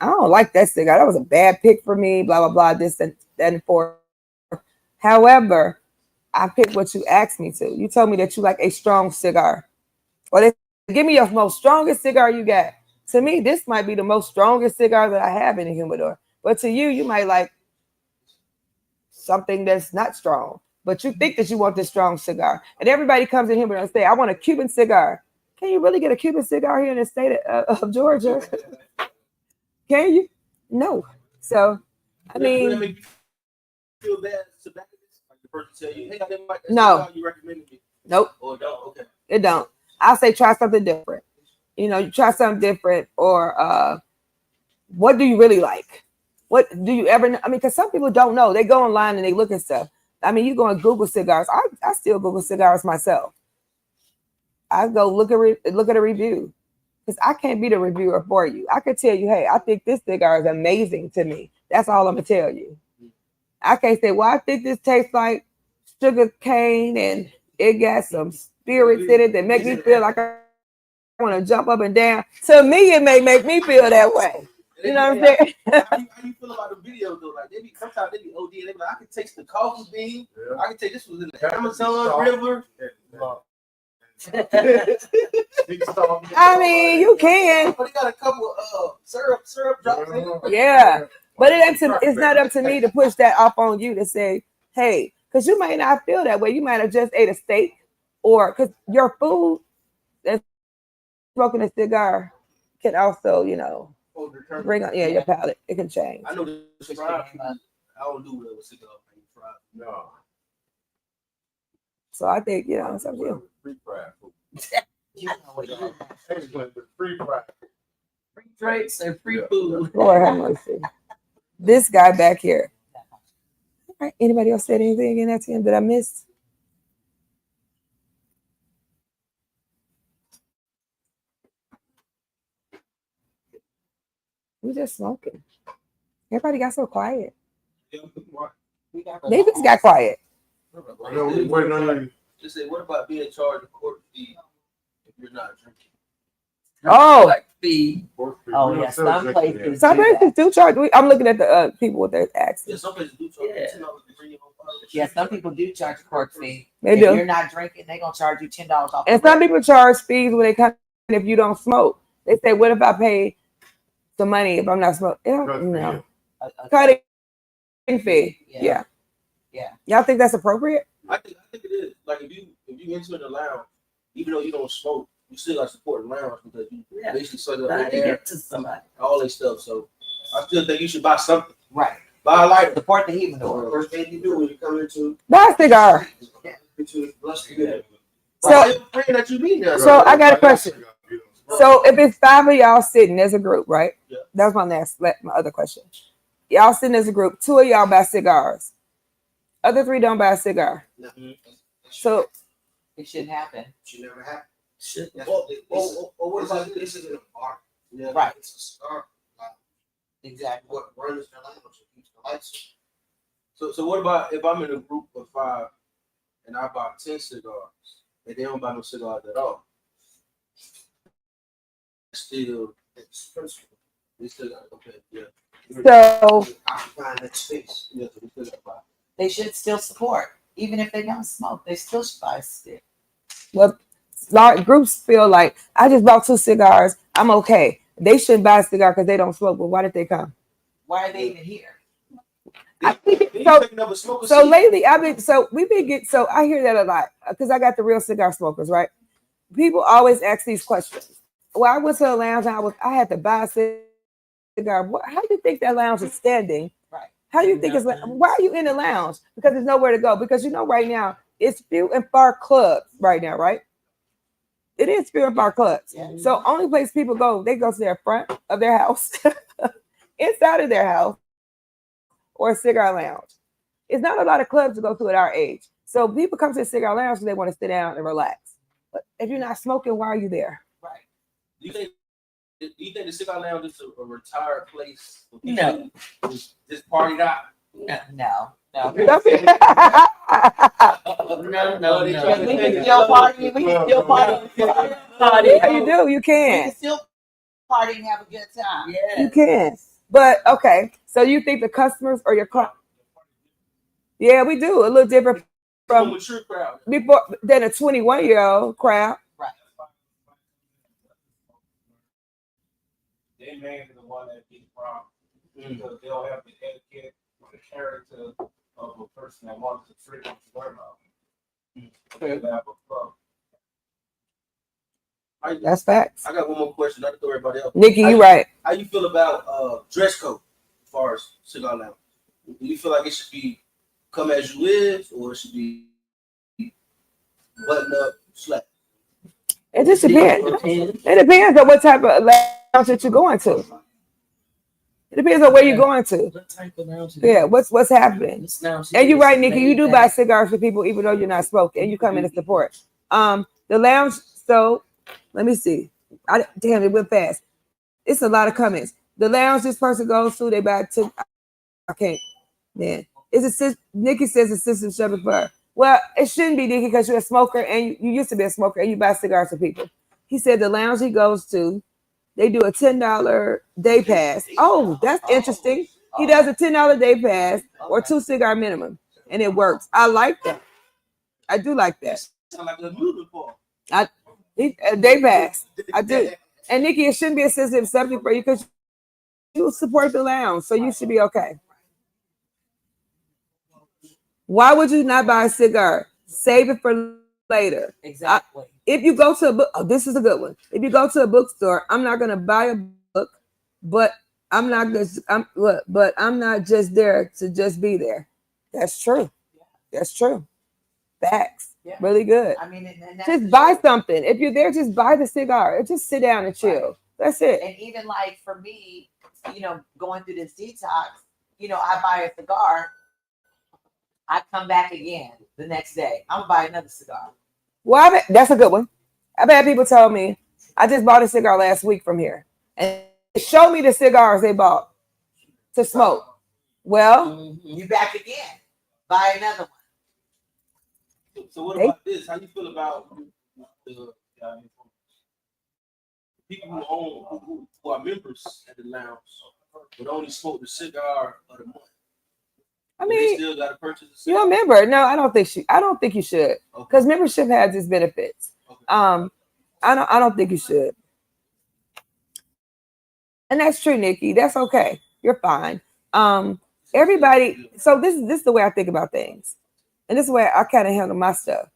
I don't like that cigar. That was a bad pick for me, blah, blah, blah, this and that and forth. However, I picked what you asked me to. You told me that you like a strong cigar. Or they give me your most strongest cigar you got. To me, this might be the most strongest cigar that I have in the humidor. But to you, you might like something that's not strong. But you think that you want this strong cigar. And everybody comes in here and say, I want a Cuban cigar. Can you really get a Cuban cigar here in the state of Georgia? Can you? No. So, I Would that mean, make you feel bad as Tobacconist? Like the person tell you, hey, I didn't like that No. cigar you recommended me. nope, Or don't. Okay. it don't. I say try something different. You know, you try something different, or what do you really like? What do you ever know? I mean, because some people don't know. They go online and they look at stuff. I mean, you go and Google cigars. I still Google cigars myself. I go look at a review because I can't be the reviewer for you. I could tell you, hey, I think this cigar is amazing to me. That's all I'm gonna tell you. I can't say, well, I think this tastes like sugar cane and it got some spirits in it that make me feel like I want to jump up and down. To me, it may make me feel that way. You know what I'm saying? How you feel about the videos though? Like sometimes they be OD and they be like, I can taste the coffee bean. Yeah. I can take this was in the Amazon River. I mean, you can. But they got a couple syrup drops in it. Yeah. But it's not up to me to push that off on you to say, hey, because you might not feel that way. You might have just ate a steak, or because your food that's smoking a cigar can also, you know, bring on your palate. It can change. I know this fried food. I don't do well with cigar fried. No. So I think, you know, it's up to you. Free fried food. You know what you do. Excellent, but free fried. Free drinks and free Yeah. food. Lord have mercy. This guy back here. All right. Anybody else said anything in that to him that I missed? We just smoking. Everybody got so quiet. We got They just got quiet. No, we waiting on you. Just say, what about being charged a court fee if you're not drinking? Oh. Like fee. Oh, We don't yeah, sell some drinking places- Some places do charge. I'm looking at the people with their Yeah, accents. some places do charge Yeah. $10 to bring your own bottle. Yeah, some people do charge a court fee. They If do. you're not drinking, they're gonna charge you $10 off. And the some rate. people charge fees when they come in if you don't smoke. They say, what if I pay some money if I'm not smoking? Cut fee, No. A Cutting fee. Yeah. Yeah. Yeah. Y'all think that's appropriate? I think it is. Like if you enter the lounge, even though you don't smoke, you still got to support the lounge because you Yeah. basically suck up Trying to their air, get to somebody. all that stuff. So I still think you should buy something. Right. Buy a lighter. Support the humidor. First thing you do when you come into Buy a cigar. bless together. So- Buy your friend that you meet there. So I got a question. You don't smoke. So if it's 5 of y'all sitting as a group, right? Yeah. That was my other question. Y'all sitting as a group. 2 of y'all buy cigars. Other 3 don't buy a cigar. So It shouldn't happen. Should never happen. Shit. That's Or what what about this this? isn't a bar. Yeah. Right. It's a cigar. Exactly. What runs the lounge? It keeps the lights So what about if I'm in a group of 5 and I buy 10 cigars and they don't buy no cigars at all? Still, It's principle. they still got okay, yeah. so Occupying that space. Yeah, so we still got to buy. They should still support. Even if they don't smoke, they still should buy a stick. well, large groups feel like I just bought 2 cigars. I'm okay. They shouldn't buy a cigar because they don't smoke. But why did they come? Why are they even here? I think Then so. you taking up a smoker So seat. lately, I hear that a lot because I got the real cigar smokers, right? People always ask these questions. Well, I went to a lounge and I had to buy a cigar. How do you think that lounge is standing? Right. How do you think it's? Why are you in the lounge? Because there's nowhere to go. Because right now it's few and far clubs right now, right? It is few and far clubs. Yeah. So only place people go, they go to their front of their house, inside of their house, or a cigar lounge. It's not a lot of clubs to go to at our age. So people come to a cigar lounge because they want to sit down and relax. But if you're not smoking, why are you there? Right. You think Do you think the cigar lounge is a retired place? For people No. who just partied out. No. No, No. no. We can still party. We can still party. Yeah, you do. You We can. can still party and have a good time. Yeah. You can. But okay. So you think the customers or your client? Yeah, we do a little different From from mature crowd. before than a 21-year-old crowd. They mainly the one that get the problem because they don't have the etiquette or the character of a person that wants to trick and learn about. They have a problem. That's facts. I got one more question. Not to throw everybody else. Nikki, you right. How you feel about dress code as far as cigar lounge? Do you feel like it should be come as you is, or it should be button up, slack? It just depends. It depends on what type of lounge that you're going to. It depends on where you're going to. What type of lounge? Yeah, what's happening? This lounge And you're is right, Nikki. You do laid buy back. cigars for people, even though you're not smoking, and you come in to support. The lounge. So, let me see. Damn, it went fast. It's a lot of comments. The lounge this person goes to, they buy two. I can't. Man, Nikki says the system should be for her. Well, it shouldn't be, Nikki, because you're a smoker and you used to be a smoker and you buy cigars for people. He said the lounge he goes to, they do a $10 day pass. Oh, that's interesting. He does a $10 day pass or 2 cigar minimum, and it works. I like that. I do like that. Sound like a movie for. A day pass. I do. And Nikki, it shouldn't be a sensitive subject for you because you support the lounge, so you should be okay. Why would you not buy a cigar? Save it for later. Exactly. If you go to a book, this is a good one. If you go to a bookstore, I'm not gonna buy a book, but I'm not just there to just be there. That's true. That's true. Facts. Yeah. Really good. I mean, and that's Just buy something. If you're there, just buy the cigar. Or just sit down and chill. Right. That's it. And even like for me, going through this detox, I buy a cigar. I come back again the next day. I'm gonna buy another cigar. Well, that's a good one. I've had people tell me, I just bought a cigar last week from here. And show me the cigars they bought to smoke. Well, You back again. Buy another one. So what about this? How you feel about the people who own who are members at the lounge but only smoke the cigar of the month? I They mean, still gotta purchase a you're cigar. a member. No, I don't think you should. Because membership has its benefits. Okay. I don't think you should. And that's true, Nikki. That's okay. You're fine. Everybody, so this is the way I think about things. And this is the way I kind of handle my stuff.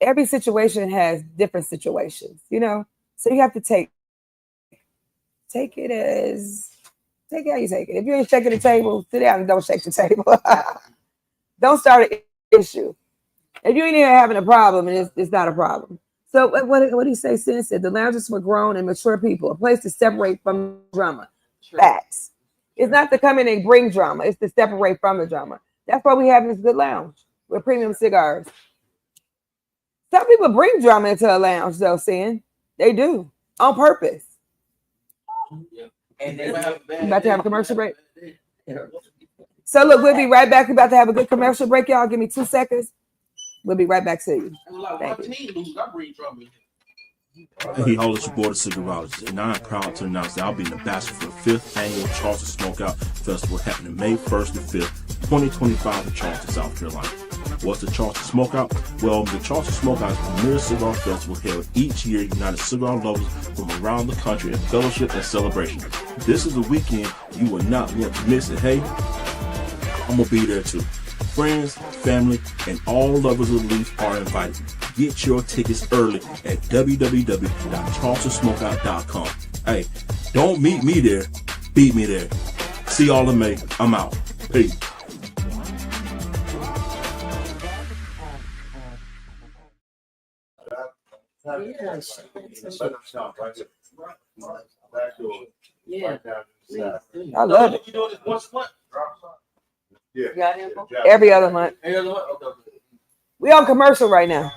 Every situation has different situations, So you have to take it how you take it. If you ain't shaking the table, sit down and don't shake the table. Don't start an issue. If you ain't even having a problem, and it's not a problem. So what do you say? Sin said the lounges for grown and mature people, a place to separate from drama. True. Facts. It's not to come in and bring drama. It's to separate from the drama. That's why we have this good lounge with premium cigars. Some people bring drama into a lounge, though, Sin. They do on purpose. Yeah. And They then might have a bad About to have a day. commercial break. So look, we'll be right back. We're about to have a good commercial break, y'all. Give me 2 seconds. We'll be right back to you. When my Thank you. team lose, I bring trouble. Hey, all it's your boy, the Cigars, and I'm proud to announce that I'll be an ambassador for the 5th annual Charleston Smokeout Festival happening May 1st and 5th, 2025 in Charleston, South Carolina. What's the Charleston Smokeout? Well, the Charleston Smokeout is the premier cigar festival held each year, uniting cigar lovers from around the country in fellowship and celebration. This is a weekend you will not want to miss it. Hey, I'm going to be there too. Friends, family, and all lovers of the leaf are invited. Get your tickets early at www.charlestonsmokeout.com. Hey, don't meet me there, beat me there. See y'all in May. I'm out. Peace. Yeah. I love it. You doing this once a month? Yeah. got info? Every other month. Every other month? Okay. We on commercial right now.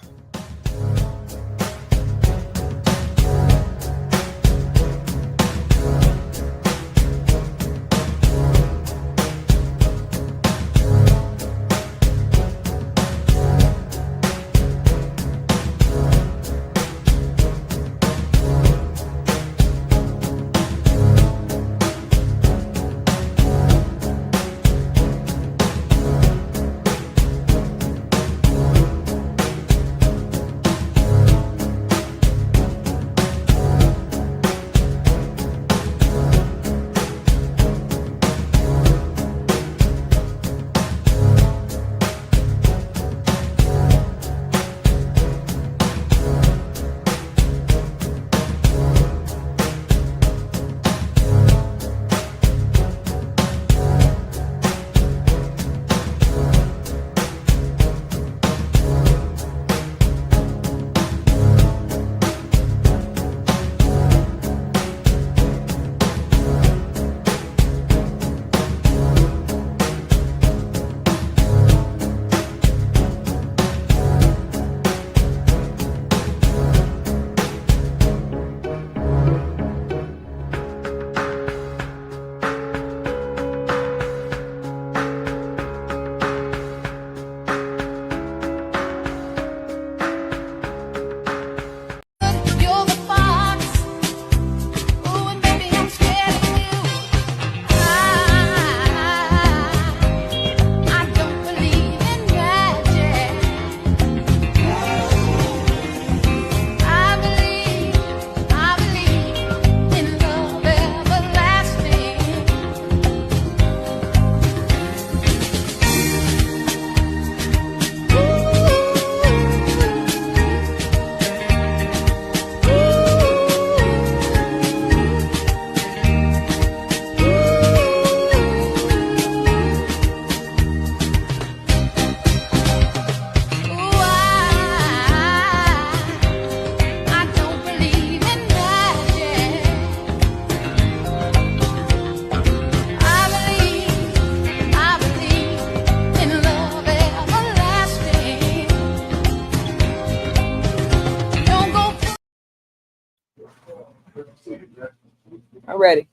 I'm ready.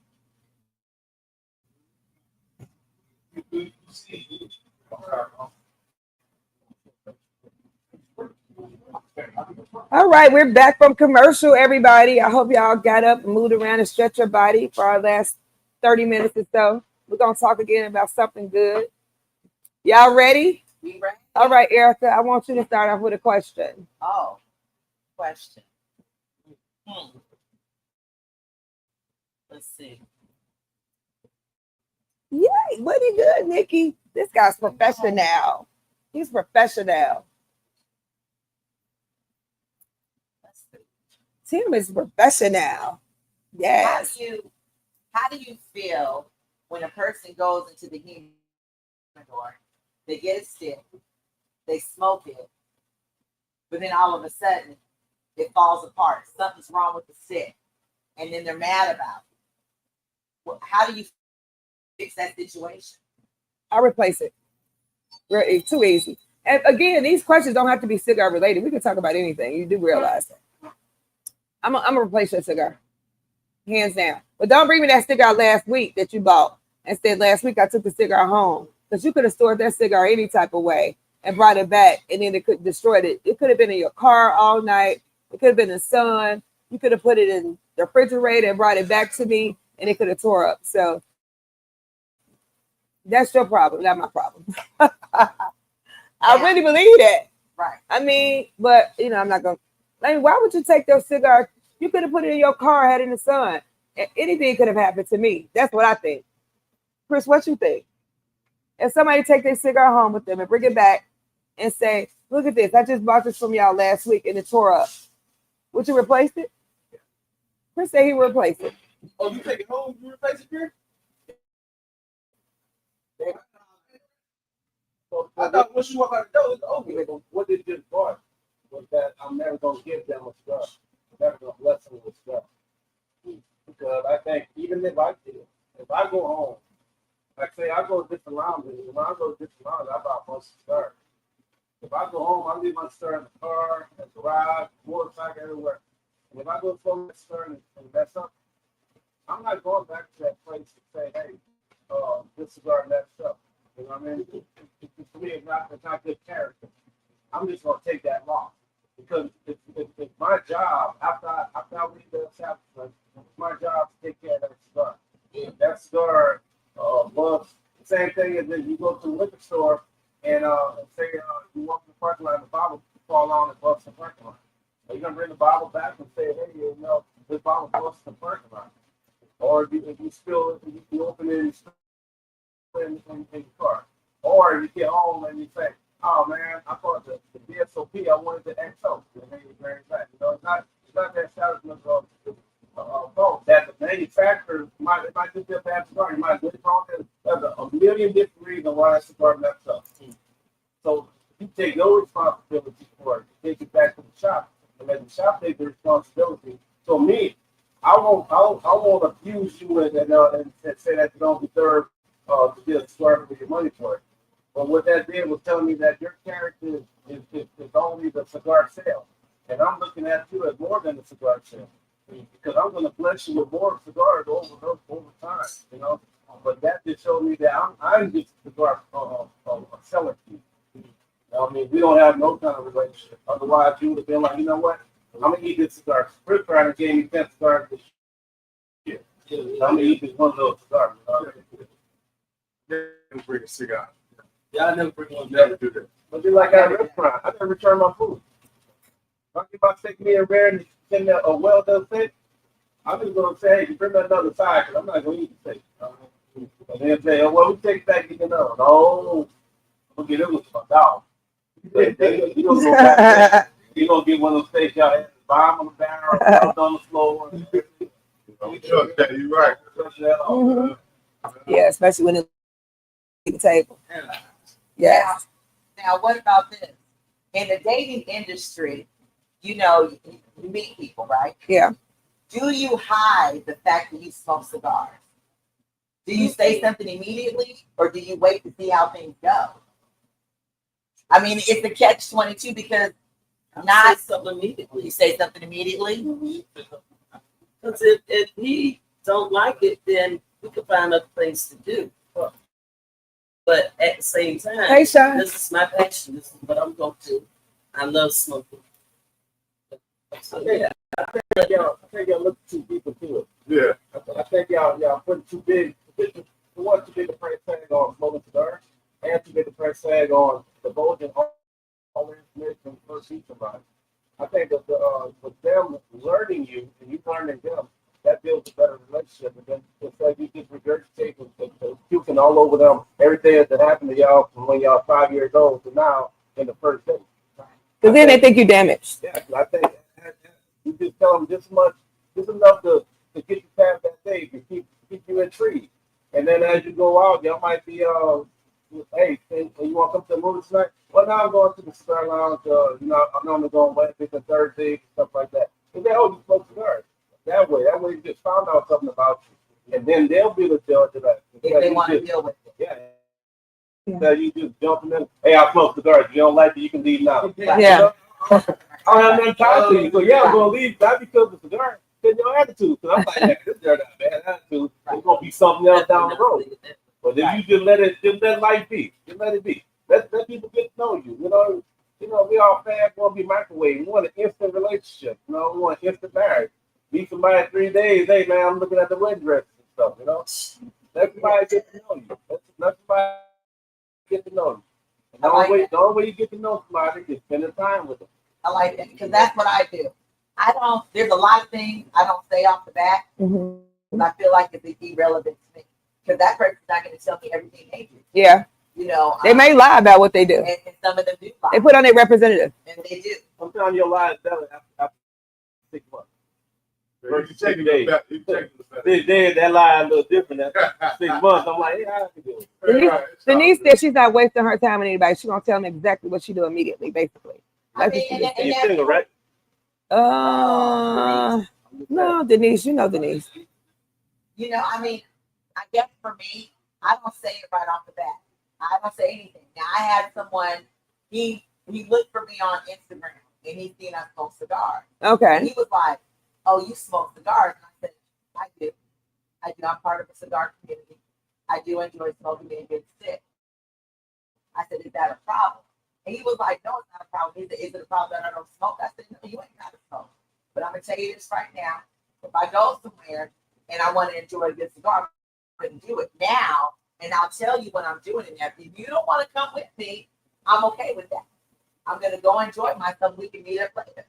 All right, we're back from commercial, everybody. I hope y'all got up, moved around, and stretched your body for our last 30 minutes or so. We're going to talk again about something good. Y'all ready? We ready? All right, Erica, I want you to start off with a question. Oh, question. Let's see. Yay, pretty good, Nikki. This guy's professional. He's professional. Let's see. Tim is professional. Yes. How do you feel when a person goes into the humidor, they get a stick, they smoke it, but then all of a sudden it falls apart. Something's wrong with the stick, and then they're mad about it. Well, how do you fix that situation? I replace it. It's too easy. And again, these questions don't have to be cigar related. We can talk about anything. You do realize that. I'm gonna replace your cigar, hands down. But don't bring me that cigar last week that you bought and said last week I took the cigar home, because you could have stored that cigar any type of way and brought it back, and then it could destroy it. It could have been in your car all night. It could have been in the sun. You could have put it in the refrigerator and brought it back to me, and it could have tore up. So that's your problem, not my problem. I really believe that. Right. I mean, but you know, I'm not gonna. I mean, why would you take those cigars? You could have put it in your car, had it in the sun. Anything could have happened to me. That's what I think. Chris, what you think? If somebody take their cigar home with them and bring it back and say, "Look at this! I just bought this from y'all last week and it tore up," would you replace it? Chris said he would replace it. Oh, you take it home? You replace it here? I thought once you walk out the door, it's over. What they just bought was that I'm never gonna give them a stuff. I'm never gonna bless them with stuff. Because I think even if I go home, like say I go to different lounges, when I go to different lounges, I buy a bunch of cigars. If I go home, I leave my cigar in the car, in the garage, motorcycle, everywhere. And if I go smoke my cigar and mess up, I'm not going back to that place to say, hey, this cigar messed up. You know what I mean? For me, it's not good character. I'm just gonna take that loss because it's my job after I leave the establishment. It's my job to take care of that cigar. If that cigar bugs, the same thing as if you go to the liquor store and say you walk in the parking lot and the bottle fall on and busts the parking lot. Are you gonna bring the bottle back and say, hey, you know, this bottle busts the parking lot? Or if you spill it, you open it and spill in your car. Or you get home and you say, oh man, I thought the BSOP, I wanted the XO. And then you bring it back. You know, it's not that establishment fault. That the manufacturer might just be a bad cigar. You might get it wrong. There's a million different reasons why that cigar messed up. So you take no responsibility for it. You take it back to the shop. And let the shop take the responsibility. So me, I won't abuse you and say that you don't deserve to get a cigar for your money for it. But what that did was tell me that your character is only the cigar sale. And I'm looking at you as more than a cigar sale. Because I'm going to bless you with more cigars over time, you know. But that just showed me that I'm just a cigar seller to you. I mean, we don't have no kind of relationship. Otherwise, you would have been like, you know what? I'm going to eat this cigar. Chris Ryder gave me 10 cigars this year. I'm going to eat this one little cigar. Never bring a cigar. Yeah, I never bring one. Never do that. But just like at a restaurant, I never return my food. If I give my steak me a rare and send me a well-done steak, I'm just going to say, hey, you bring me another side because I'm not going to eat the steak. And then say, oh, well, we take it back, you know. No, I'm going to get it with my dog. You're going to go back. You're going to get one of those steaks y'all had the bottom of the barrel, out on the floor. You trust that, you're right. Mhm. Yeah, especially when it's at the table. Yes. Now, what about this? In the dating industry, you know, you meet people, right? Yeah. Do you hide the fact that you smoke cigars? Do you say something immediately, or do you wait to see how things go? I mean, it's a catch-22 because not something immediately. you say something immediately. Because if he don't like it, then we can find other things to do. But at the same time, Hey, Sean. this is my passion. This is what I'm going to do. I love smoking. So, yeah. I think y'all look too deep into it. Yeah. I think y'all putting too big a price tag on smoking cigars, and too big a price tag on divulging all the information first each somebody. I think that with them learning you and you learning them, that builds a better relationship. And then it's like you just regurgitate puking all over them everything that happened to y'all from when y'all 5 years old to now in the first day. Because then they think you damaged. Yeah, I think you just tell them this much, just enough to get you past that stage and keep you intrigued. And then as you go out, y'all might be, hey, you want to come to the movie tonight? Well, now I'm going to the cigar lounge. I'm normally going Wednesdays and Thursdays, stuff like that. And then, you smoke cigars. That way you just found out something about you. And then they'll be the judge of that. If they want to deal with it. Yeah. So you just jumping in. Hey, I smoke cigars. If you don't like it, you can leave now. Yeah. You know? I don't have nothing to talk to you. So yeah, I'm gonna leave, not because of the cigar, because your attitude. Because I'm like, yeah, this girl got a bad attitude. It's gonna be something else down the road. But if you just let life be, just let it be. Let people get to know you. You know, we all fans want to be microwave. We want an instant relationship. We want instant marriage. Meet somebody in 3 days. Hey man, I'm looking at the wedding dresses and stuff. Let somebody get to know you. Let somebody get to know you. And the only way you get to know somebody is spending time with them. I like that because that's what I do. There's a lot of things I don't say off the bat because I feel like it's irrelevant to me. Because that person's not going to tell me everything they do. Yeah. They may lie about what they do. And some of them do lie. They put on their representative. And they do. Sometimes your lie is better after 6 months. You checking the back. You checking the back. This day, that lie a little different. After 6 months, I'm like, yeah, I can do it. Denise said she's not wasting her time on anybody. She's going to tell them exactly what she do immediately, basically. I mean, and You single, right? No, Denise, Denise. I guess for me, I don't say it right off the bat. I don't say anything. Now, I had someone, he looked for me on Instagram, and he seen I smoke cigars. Okay. And he was like, oh, you smoke cigars? And I said, I do. I'm part of a cigar community. I do enjoy smoking and getting sick. I said, is that a problem? And he was like, no, it's not a problem. He said, is it a problem that I don't smoke? I said, no, you ain't got to smoke. But I'm going to tell you this right now. If I go somewhere and I want to enjoy a good cigar, I'm going to do it now. And I'll tell you when I'm doing it. If you don't want to come with me, I'm okay with that. I'm going to go enjoy myself. We can meet up later.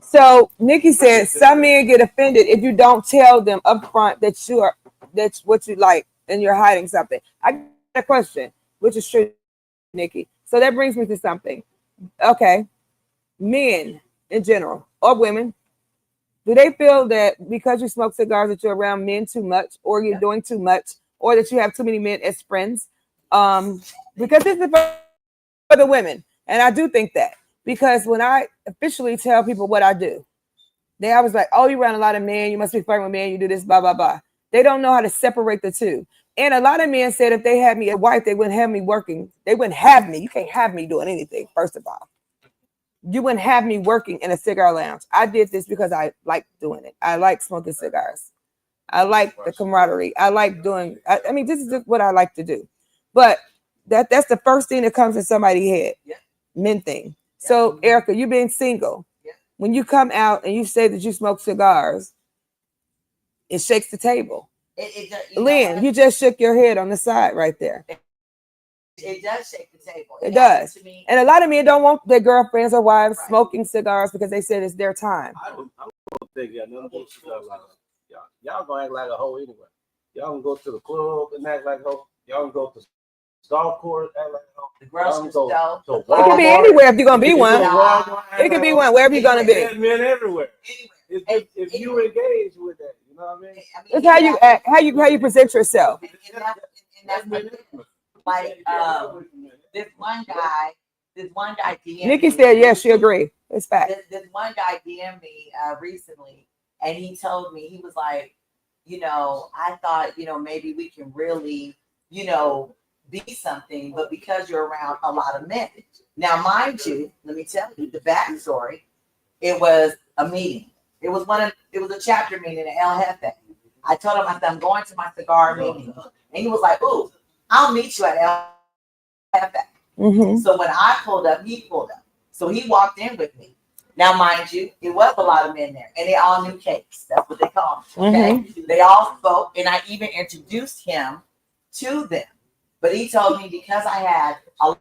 So Nikki said some men get offended if you don't tell them up front that's what you like and you're hiding something. I got a question, which is true, Nikki. So that brings me to something. Okay. Men in general or women, do they feel that because you smoke cigars that you're around men too much or you're doing too much or that you have too many men as friends? Because this is for the women. And I do think that. Because when I officially tell people what I do, they always like, oh, you around a lot of men, you must be flirting with men, you do this, blah, blah, blah. They don't know how to separate the two. And a lot of men said if they had me a wife, they wouldn't have me working. They wouldn't have me. You can't have me doing anything, first of all. You wouldn't have me working in a cigar lounge. I did this because I like doing it. I like smoking cigars. I like the camaraderie. I like doing, I mean, this is just what I like to do. But that's the first thing that comes in somebody's head. Yeah. Men thing. So, Erica, you being single, when you come out and you say that you smoke cigars, it shakes the table. Lynn, you just shook your head on the side right there. It does shake the table. It does. And a lot of men don't want their girlfriends or wives smoking cigars because they said it's their time. I don't think y'all never go to cigars like y'all gonna act like a hoe anyway. Y'all can go to the club and act like a hoe. Y'all can go to golf course, act like a hoe. The grocery store. It can be anywhere if you're gonna be one. It can be one wherever you're gonna be. Men everywhere. Anywhere. If you engage with that, you know what I mean? It's how you act, how you present yourself. And that's like this one guy DM'd Nikki me. said yes, she agreed. It's fact. This one guy DM'd me recently, and he told me, he was like, I thought, maybe we can really, be something, but because you're around a lot of men. Now, mind you, let me tell you the backstory. It was a meeting. It was a chapter meeting at El Jefe. I told him, I said, I'm going to my cigar meeting. And he was like, ooh, I'll meet you at El Jefe. Mm-hmm. So when I pulled up, he pulled up. So he walked in with me. Now, mind you, it was a lot of men there, and they all knew cakes. That's what they call them. Okay, they all spoke, and I even introduced him to them. But he told me because I had a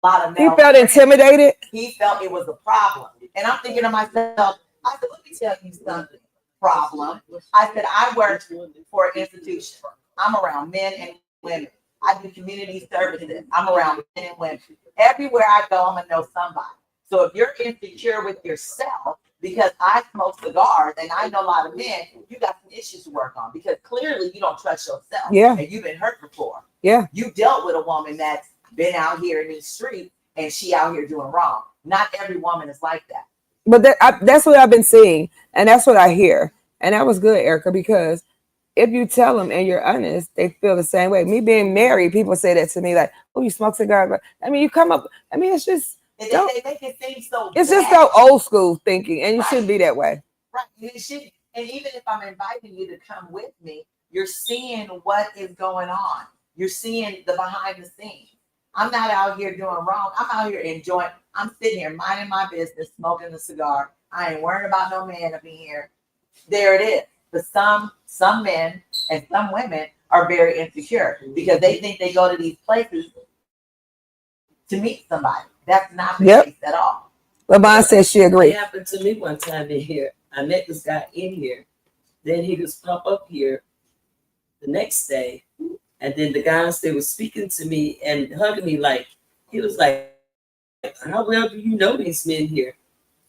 lot of He male felt friends, intimidated. he felt it was a problem. And I'm thinking to myself, I said, let me tell you something. Problem. I said, I work for an institution. I'm around men and women. I do community services. I'm around men and women. Everywhere I go, I'm gonna know somebody. So if you're insecure with yourself because I smoke cigars and I know a lot of men, you got some issues to work on because clearly you don't trust yourself. Yeah. And you've been hurt before. Yeah. You dealt with a woman that's been out here in these streets and she out here doing wrong. Not every woman is like that. But that's what I've been seeing, and that's what I hear. And that was good, Erica, because if you tell them and you're honest, they feel the same way. Me being married, people say that to me, like, "Oh, you smoke cigars?" But I mean, you come up. I mean, it's just And they make it seem so. it's bad. just so old school thinking, and you Right. shouldn't be that way. Right. It should. And even if I'm inviting you to come with me, you're seeing what is going on. You're seeing the behind the scenes. I'm not out here doing wrong. I'm out here enjoying. I'm sitting here minding my business, smoking a cigar. I ain't worrying about no man up in here. There it is. But some men and some women are very insecure because they think they go to these places to meet somebody. That's not the case at all. Lavon says she It agreed. happened to me one time in here. I met this guy in here. Then he just pop up here the next day. And then the guys, they were speaking to me and hugging me like, he was like, how well do you know these men here?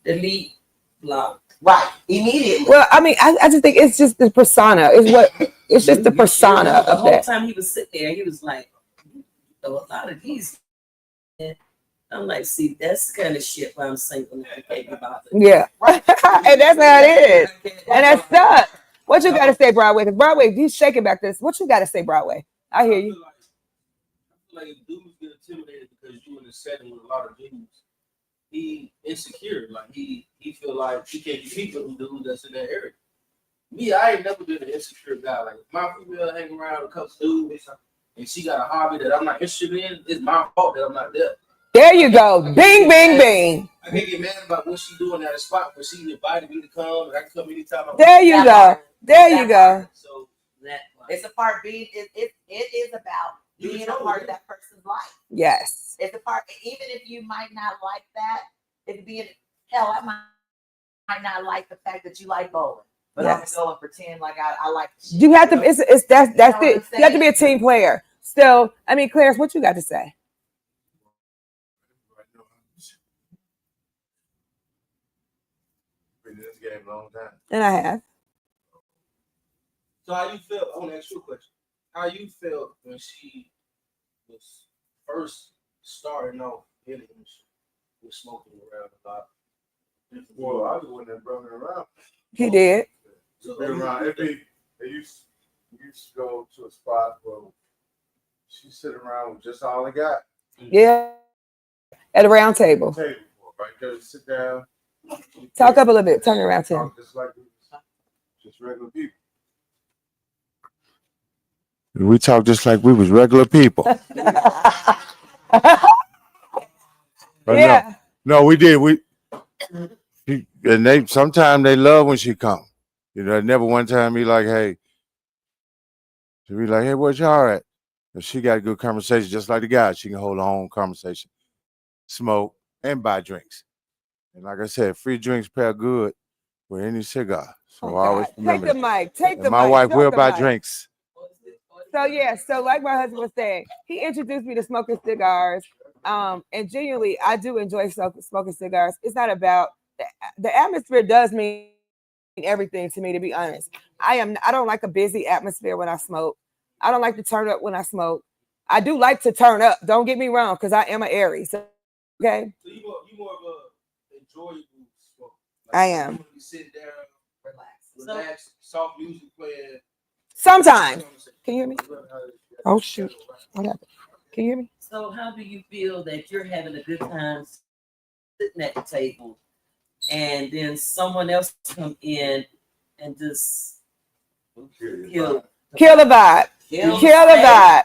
Delete, block. Right. Immediately. Well, I mean, I just think it's just the persona. It's just the persona The of whole that. time he was sitting there, he was like, a lot of these. I'm like, see, that's the kind of shit why I'm single and I can't be bothered. Yeah. And that's how it is. And that sucks. What you got to say, Broadway? Because Broadway, he's shaking back this. What you got to say, Broadway? I hear you. I feel like if dudes get intimidated because you in a setting with a lot of dudes, he insecure. Like he feel like he can't compete with them dudes that's in that area. Me, I ain't never been an insecure guy. Like if my female hang around a couple dudes and she got a hobby that I'm not interested in, it's my fault that I'm not there. There you go. Bing, bing, bing. I can't get mad about what she doing at a spot where she invited me to come and I can come anytime I want. There you go. There you go. So That It's a part being. It is about being a part of that person's life. Yes. It's a part. Even if you might not like that, it's being hell. I might not like the fact that you like bowling, but Yes. I'm gonna go and pretend like I like. You have to. It's that's You know what it. I'm You have to be a saying? team player. So, I mean, Clarence, what you got to say? Been in this game a long time. And I have. So how you felt? I want to ask you a question. How you felt when she was first starting off in the industry with smoking around a lot? Well, I was the one that brought her around. He did. So Be around. They used to go to a spot where she sit around with just all they got. Yeah. At a round table. Table right there, sit down. Talk up a little bit. Turn around to him. Talk just like just regular people. We talk just like we was regular people. But Yeah. no, we did. And they sometimes they love when she come. You know, never one time be like, hey, she be like, hey, where Char at? If she got a good conversation, just like the guy, she can hold her own conversation, smoke, and buy drinks. And like I said, free drinks pair good with any cigar. So I always Take remember the that. mic. Take And the my mic. wife Drop will the buy mic. drinks. So yeah, so like my husband was saying, he introduced me to smoking cigars. And genuinely, I do enjoy smoking cigars. It's not about the atmosphere does mean everything to me, to be honest. I don't like a busy atmosphere when I smoke. I don't like to turn up when I smoke. I do like to turn up. Don't get me wrong, because I am an Aries. Okay. So you more of a enjoyable smoke. I am. You want to be sitting down, relax, soft music playing. Sometimes. Can you hear me? Oh shoot. What happened? Can you hear me? So how do you feel that you're having a good time sitting at the table and then someone else come in and just kill Kill the vibe. kill Kill the space. vibe.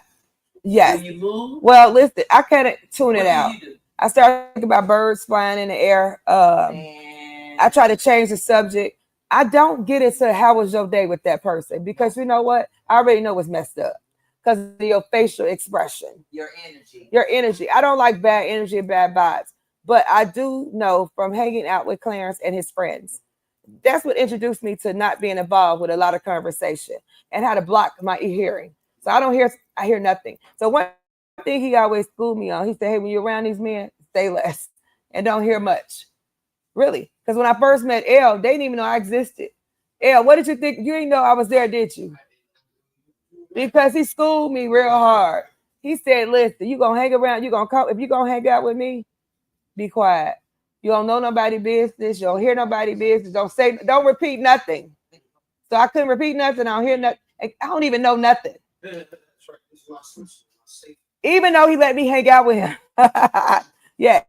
Yes. Do you move? Well, listen, I can't tune What it out. do you do? I started thinking about birds flying in the air. And I try to change the subject. I don't get into how was your day with that person because you know what? I already know what's messed up because of your facial expression, your energy. your energy. I don't like bad energy and bad vibes, but I do know from hanging out with Clarence and his friends. That's what introduced me to not being involved with a lot of conversation and how to block my hearing. So I hear nothing. So one thing he always schooled me on, he said, hey, when you're around these men, stay less and don't hear much. Really. Because when I first met Elle, they didn't even know I existed. Elle, what did you think? You didn't know I was there, did you? Because he schooled me real hard. He said, listen, you going to hang around, you going to come, if you going to hang out with me, be quiet. You don't know nobody business. You don't hear nobody business. Don't repeat nothing. So I couldn't repeat nothing. I don't hear nothing. I don't even know nothing. Even though he let me hang out with him. Yeah.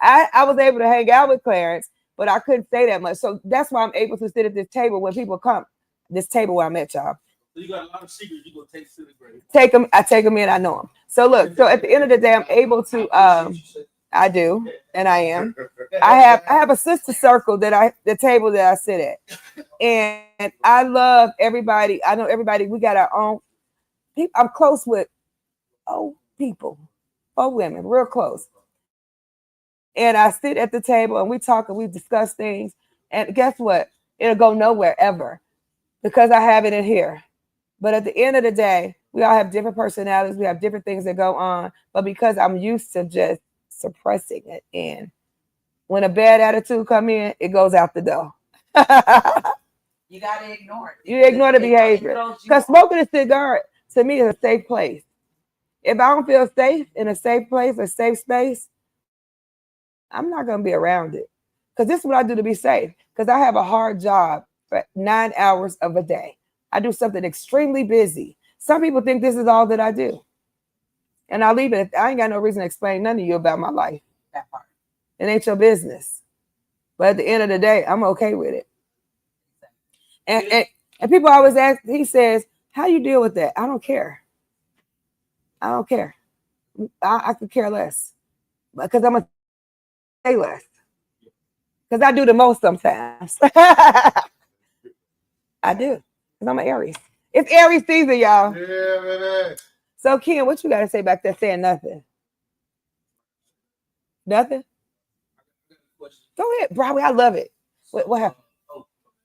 I was able to hang out with Clarence, but I couldn't say that much. So that's why I'm able to sit at this table when people come. This table where I met y'all. So you got a lot of secrets you gonna take to the grave. I take them in, I know them. So look, so at the end of the day, I'm able to I do, and I am. I have a sister circle the table that I sit at. And I love everybody. I know everybody, we got our own people. I'm close with old people, old women, real close. And I sit at the table and we talk and we discuss things. And guess what? It'll go nowhere ever because I have it in here. But at the end of the day, we all have different personalities. We have different things that go on. But because I'm used to just suppressing it, and when a bad attitude come in, it goes out the door. You gotta ignore it. You ignore the behavior. Because smoking a cigar to me is a safe place. If I don't feel safe in a safe place, a safe space, I'm not gonna be around it. Because this is what I do to be safe. Because I have a hard job for 9 hours of a day. I do something extremely busy. Some people think this is all that I do. And I'll leave it. I ain't got no reason to explain none to you about my life. That part. It ain't your business. But at the end of the day, I'm okay with it. And people always ask, he says, how do you deal with that? I don't care. I don't care. I could care less. Because I'm going to say less. Because I do the most sometimes. I do. Because I'm an Aries. It's Aries season, y'all. Yeah, man. So, Ken, what you got to say back there saying nothing? Nothing? Go ahead, bro. I love it. What happened?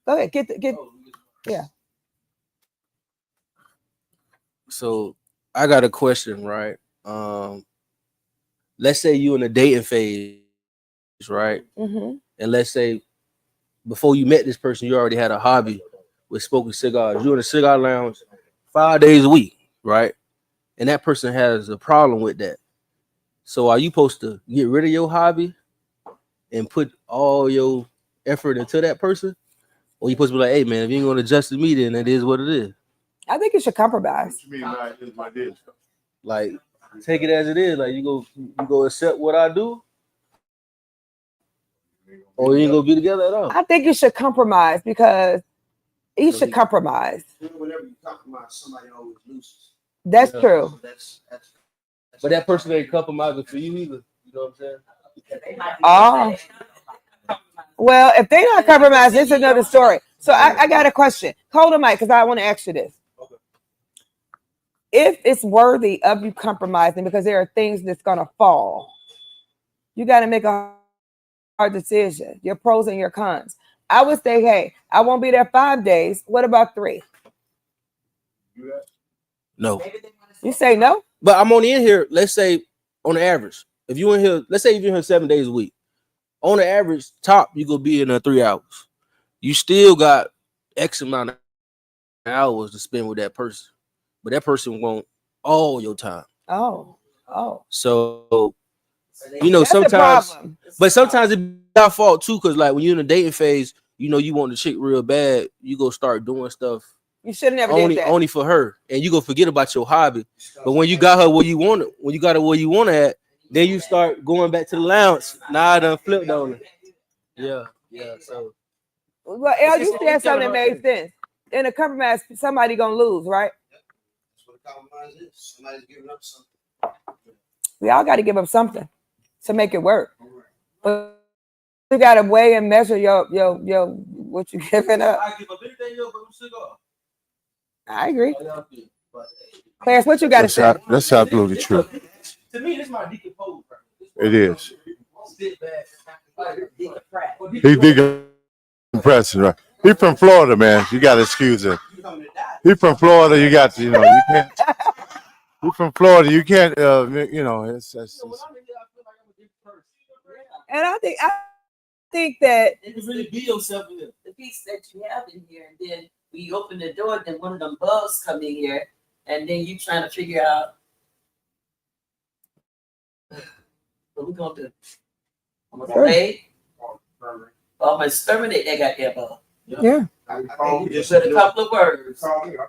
Go ahead. Yeah. So I got a question, right? Let's say you in a dating phase, right? Mm-hmm. And let's say before you met this person, you already had a hobby with smoking cigars. You're in a cigar lounge 5 days a week, right? And that person has a problem with that. So are you supposed to get rid of your hobby and put all your effort into that person? Or you supposed to be like, hey man, if you ain't gonna adjust to me, then it is what it is. I think you should compromise. What you mean by it is what it is? Like take it as it is. Like you go accept what I do, or you ain't gonna be together at all. I think you should compromise because you should compromise. Whenever you compromise, somebody always loses. That's Yeah. true. So that's But that person ain't compromising for you either. You know what I'm saying? Oh. Well, if they're not compromising, it's another story. So I got a question. Hold on, Mike, because I want to ask you this. Okay. If it's worthy of you compromising because there are things that's going to fall, you got to make a hard decision, your pros and your cons. I would say, hey, I won't be there 5 days. What about 3? No. You say no? But I'm only in here, let's say on the average. If you in here, let's say if you're in here 7 days a week. On the average, top, you gonna be in there 3 hours. You still got X amount of hours to spend with that person. But that person want all your time. Oh. So you know, That's the sometimes, problem. but sometimes it's our fault too, because like when you're in a dating phase, you know you want the chick real bad, you go start doing stuff You should have never did that. only for her, and you go forget about your hobby. But when you got her where you want it, when you got her where you want it at, then you start going back to the lounge. Now I done flipped on her. Yeah. So Well, El, you It's said something that kinda made hard. sense. In a compromise, somebody gonna lose, right? That's what a compromise is. Somebody's giving up something. We all got to give up something to make it work. But you got to weigh and measure your what you giving up. I give up anything else but a cigar. I agree. How y'all feel? But Clarence, what you got to say? That's absolutely true. to me, this is my decomposed. It is. Sit back. Decompress. He decompressing, right? He from Florida, man. You got to excuse him. You coming to die? He from Florida. You got to, you can't. He from Florida. You can't, it's When I'm in here, I feel like I'm a different person. And I think that You can really be yourself in here. The piece that you have in here, and then when you open the door, then one of them bugs come in here, and then you trying to figure out what we gonna do. I'm gonna play. I'm gonna exterminate that goddamn bug. yeah, I think you just Said a couple of words.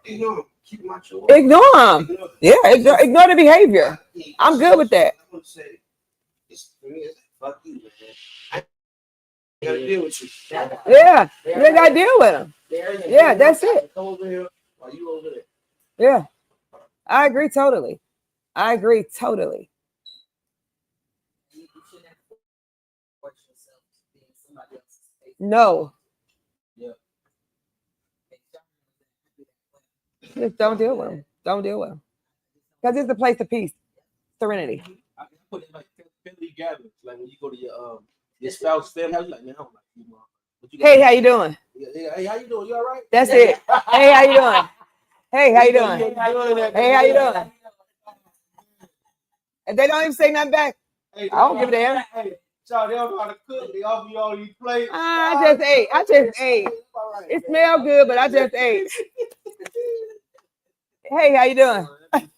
Ignore them. Keep them out your way. ignore them. Yeah, ignore the behavior. I'm good with that. I'm gonna say, for me, it's fuck you, man. I gotta deal with you. Yeah, you got to deal with them. Yeah, that's it. Come over here while you over there. Yeah, I agree totally. I agree totally. You shouldn't have to force yourself to be in somebody else's space. No, Yeah. just don't deal with them. Don't deal with them. Because it's the place of peace, serenity. I put it like family gatherings. Like when you go to your spouse family house, you're like, man, I don't like you, mom. But you Hey, how you doing? hey, how you doing? You all right? That's it. Hey, how you doing? Hey, how you doing? Hey, how you doing? If they don't even say nothing back, Hey, I don't give a damn. Hey, Char, they don't know how to cook. They offer you all these plates. I just ate. All right. It smelled good, but I just ate. Hey, how you doing? That's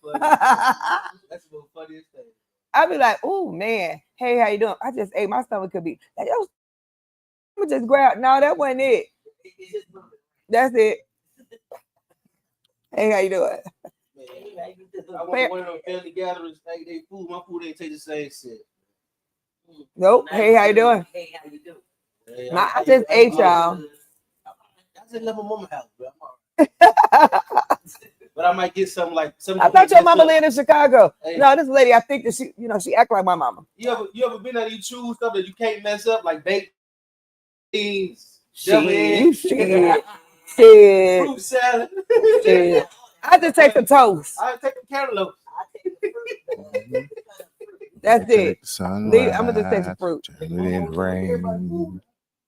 the funniest thing. I'd be like, oh man, hey, how you doing? I just ate. My stomach could be like, yo, I'm just grab. No, that wasn't it. That's it. Hey, how you doing? I went to one of those family gatherings. They food, my food ain't taste the same shit. Nope. Hey, how you doing? Hey, how you doing? Hey, I just ate, y'all. I just left my mama house, bro. But I might get something like something. I thought your mama lived in Chicago. Hey. No, this lady, I think that she act like my mama. You ever been at these choose stuff that you can't mess up, like baked beans, Shit. fruit salad? Shit. I just take some toast. I take a cantaloupe. That's it. I'm I'ma just take some fruit. In rain.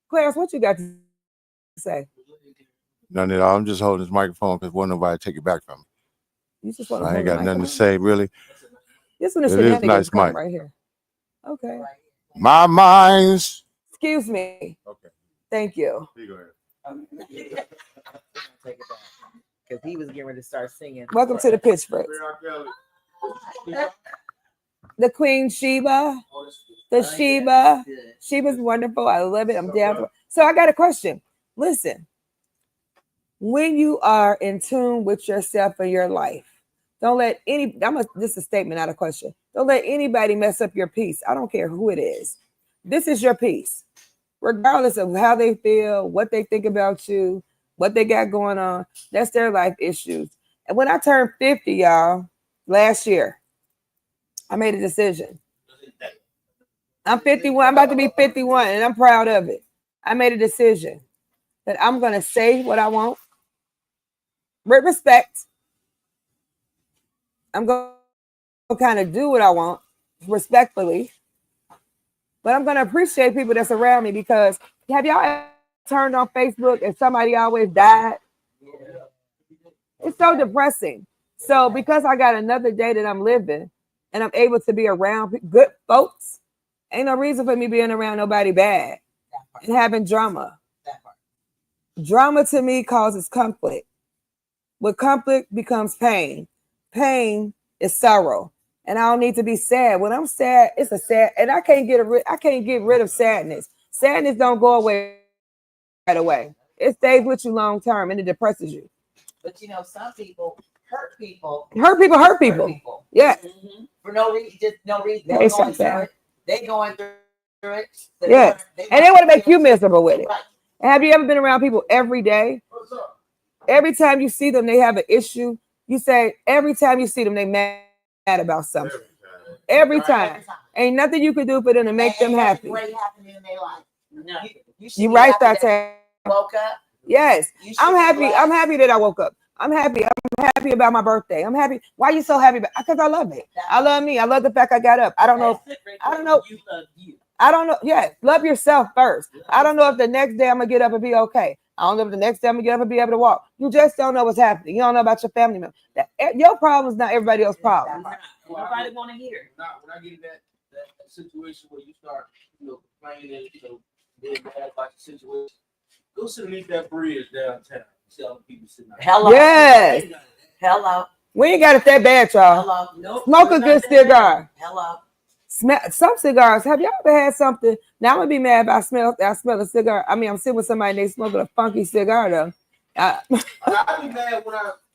Clarence, what you got to say? None at all. I'm just holding this microphone because won't nobody take it back from me. You just So want to I ain't hold got the nothing to mic. say, really. This one is It is shenanigans nice coming mic. right here. Okay. My mind's. Excuse me. Okay. Thank you. Take it back. Because he was getting ready to start singing. Welcome to the Pitch Break. The Queen Sheba. The Sheba. Sheba's wonderful. I love it. I'm down for it. So I got a question. Listen, when you are in tune with yourself and your life, don't let this is a statement, not a question. Don't let anybody mess up your peace. I don't care who it is. This is your peace. Regardless of how they feel, what they think about you, what they got going on, that's their life issues. And when I turned 50, y'all, last year, I made a decision. I'm 51. I'm about to be 51, and I'm proud of it. I made a decision that I'm going to say what I want with respect. I'm going to kind of do what I want respectfully, but I'm going to appreciate people that's around me because have y'all ever turned on Facebook and somebody always died? It's so depressing. So because I got another day that I'm living and I'm able to be around good folks, ain't no reason for me being around nobody bad and having drama. Drama to me causes conflict. What conflict becomes pain. Pain is sorrow. And I don't need to be sad. When I'm sad, it's a sad, and I can't get rid of sadness. Sadness don't go away right away. It stays with you long term and it depresses you. But some people hurt people. Hurt people. Yeah. For no reason, just no reason. They going through it. Yes. And they want to make you miserable with it. Right. And have you ever been around people every day? Every time you see them, they have an issue. You say every time you see them, they mad about something. Every time. Ain't nothing you can do for them to make them happy. Great happening in their life. No. should You be right, happy that Sarte. you woke up. Yes. You should I'm be happy. glad. I'm happy that I woke up. I'm happy. I'm happy about my birthday. I'm happy. Why are you so happy? Because I love it. I love me. I love the fact I got up. I don't know. I don't know. You love you. I don't know. Yes, love yourself first. I don't know if the next day I'm gonna get up and be okay. I don't know if the next day I'm gonna get up and be able to walk. You just don't know what's happening. You don't know about your family member. Your problem is not everybody else's problem. Nobody want to hear. When I get in that situation where you start, complaining, being mad about the situation, go sit underneath that bridge downtown. See all the people sitting out. Hello. Yes. Hello. We ain't got it that bad, y'all. Hello. Nope. Smoke a good cigar. Hello. Some cigars. Have y'all ever had something? Now I'm gonna be mad if I smell a cigar. I mean, I'm sitting with somebody and they smoking a funky cigar though. I be mad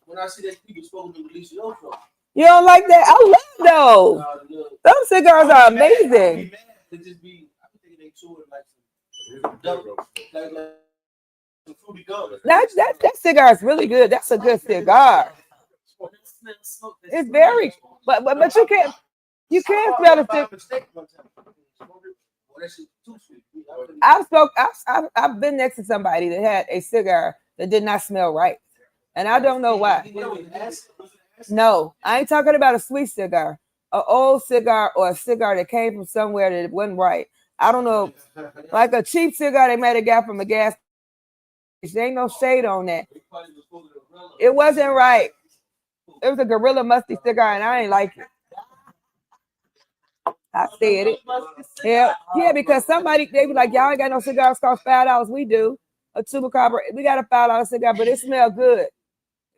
when I see that people supposed to release your show. You don't like that? I love those. Some cigars are amazing. I be thinking they chew it like some fruity gum. That cigar is really good. That's a good cigar. It's very, but you can't smell the cigar. I've been next to somebody that had a cigar that did not smell right, and I don't know why. No, I ain't talking about a sweet cigar, an old cigar or a cigar that came from somewhere that wasn't right. I don't know, like a cheap cigar they might have got from a gas station. There ain't no shade on that. It wasn't right. It was a Gorilla Musty cigar, and I ain't like it. I said it. Yeah, because somebody, they be like, y'all ain't got no cigars cost $5. We do. A Chupacabra, we got a $5 cigar, but it smells good.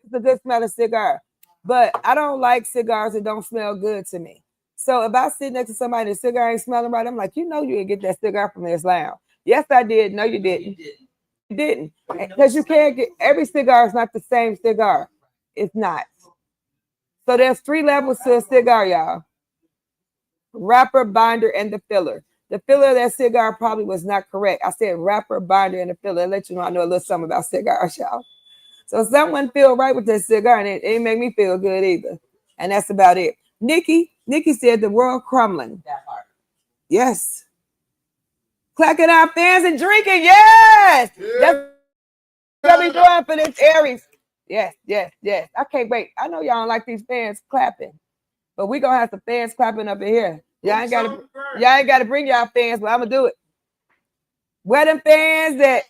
It's a good smelling cigar. But I don't like cigars that don't smell good to me. So if I sit next to somebody and the cigar ain't smelling right, I'm like, you didn't get that cigar from this lounge. Yes, I did. No, you didn't. You didn't. Because you can't get, every cigar is not the same cigar. It's not. So there's 3 levels to a cigar, y'all. Wrapper, binder, and the filler. The filler of that cigar probably was not correct. I said wrapper, binder, and the filler. I'll let you know I know a little something about cigars, y'all. So someone feel right with this cigar, and it ain't make me feel good either. And that's about it. Nikki said the world crumbling. That part. Yes. Clacking our fans and drinking. Yes. That's what we doing for this Aries. Yes. I can't wait. I know y'all don't like these fans clapping, but we gonna have some fans clapping up in here. Y'all ain't gotta bring y'all fans, but I'm gonna do it. Where them fans at?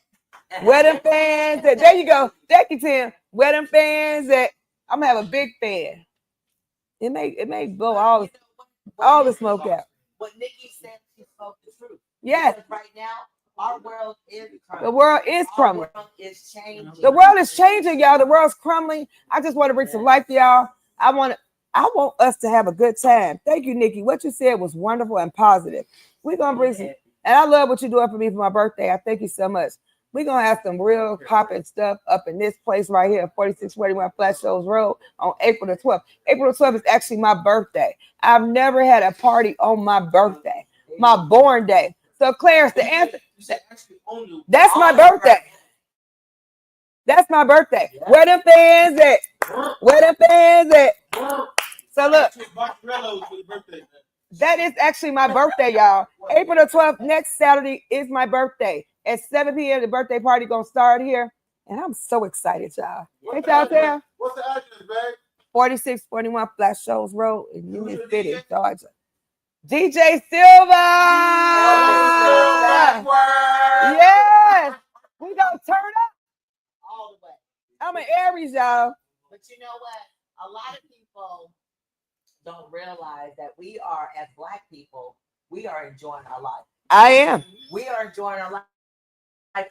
There you go. Thank you, Tim. Where them fans at? I'm gonna have a big fan. It may blow all the smoke out. What Nikki said, she spoke the truth. Yes. Because right now, our world is crumbling. The world is crumbling. Our world is changing. The world is changing, y'all. The world's crumbling. I just want to bring some life to y'all. I want us to have a good time. Thank you, Nikki. What you said was wonderful and positive. We're gonna bring some, and I love what you're doing for me for my birthday. I thank you so much. We're gonna have some real popping stuff up in this place right here, 4641 Flat Shoals Road on April the 12th. April the 12th is actually my birthday. I've never had a party on my birthday, my born day. So Clarence, the answer, that's my birthday. That's my birthday. Where them fans at? Where them fans at? So look, that is actually my birthday, y'all. April the 12th, next Saturday is my birthday. At 7 p.m., the birthday party gonna start here. And I'm so excited, y'all. Ain't y'all there? What's the address, babe? 4641 Flat Shoals Road in Union City, Georgia. DJ Silva! Yes! We gonna turn up all the way. I'm an Aries, y'all. But you know what? A lot of people don't realize that we are, as Black people, we are enjoying our life. I am. We are enjoying our life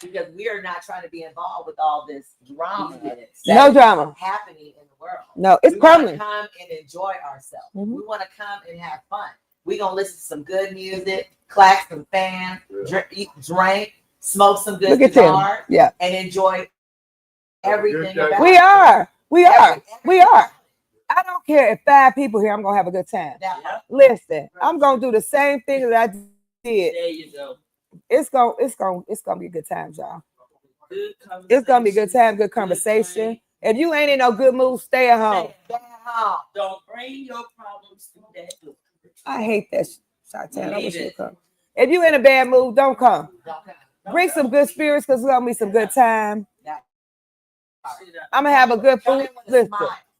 because we are not trying to be involved with all this drama. No drama happening in the world. No, it's crumbling. We want to come and enjoy ourselves. Mm-hmm. We want to come and have fun. We're gonna listen to some good music, clap some fans, drink, smoke some good cigars, and enjoy everything about We are. I don't care if 5 people here, I'm gonna have a good time. Listen, I'm gonna do the same thing that I it. There you go. It's gonna be a good time, y'all. Good It's gonna be a good time, good conversation, conversation. time. If you ain't in no good mood, stay at home. Don't bring your problems through that door. I hate that shot. I Leave wish you it. would come. If you in a bad mood, don't come. Bring some good spirits because it's gonna be some good time. I'm gonna have a good food. Listen,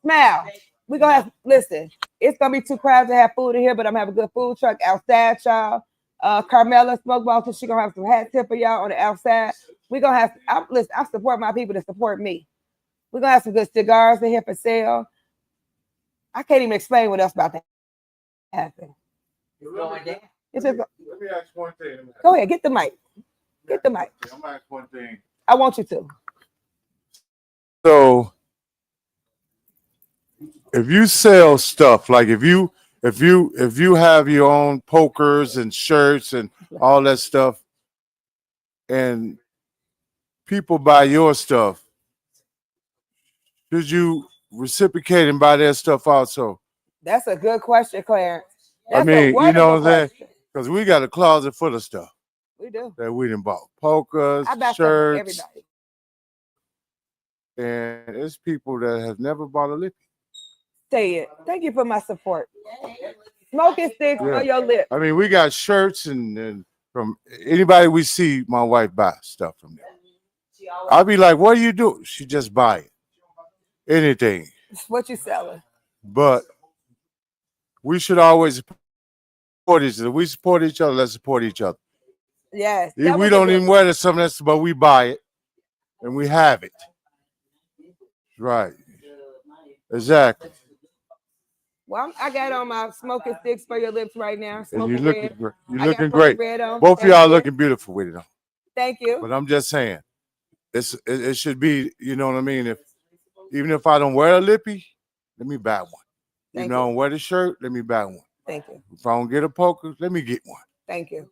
smile. We gonna have listen. It's gonna be too crowded to have food in here, but I'm gonna have a good food truck outside, y'all. Carmela Smoke Ball, she gonna have some hat tip for y'all on the outside. We gonna have. Listen, I support my people to support me. We're gonna have some good cigars in here for sale. I can't even explain what else about to happen. Going down. It's just, Let me ask one thing. go ahead, get the mic. Get the mic. I'm gonna ask one thing. I want you to. So, if you sell stuff, like if you have your own pokers and shirts and all that stuff, and people buy your stuff, should you reciprocate and buy their stuff also? That's a good question, Clarence. I That's mean, a you know wonderful what I'm saying? question. Because we got a closet full of stuff We do. that we done bought. Pokers, I buy stuff for shirts, everybody. and it's people that have never bought a Lippie. Say it. Thank you for my support. Smoking sticks Yeah. on your lips. I mean, we got shirts and from anybody we see, my wife buy stuff from them. I'll be like, what do you do? She just buy it. Anything. What you selling? But we should always support each other. We support each other, let's support each other. Yes. We that was a don't good even one. wear the something else, but we buy it and we have it. Right. Exactly. Well, I got on my smoking sticks for your lips right now. And Smoking you looking red. great. You I got looking smoking great. red on. Both of Thank y'all you. looking beautiful with it on. Thank you. But I'm just saying, it should be, you know what I mean? Even if I don't wear a Lippie, let me buy one. Thank Even if I don't wear the shirt, let me buy one. Thank you. If I don't get a poker, let me get one. Thank you.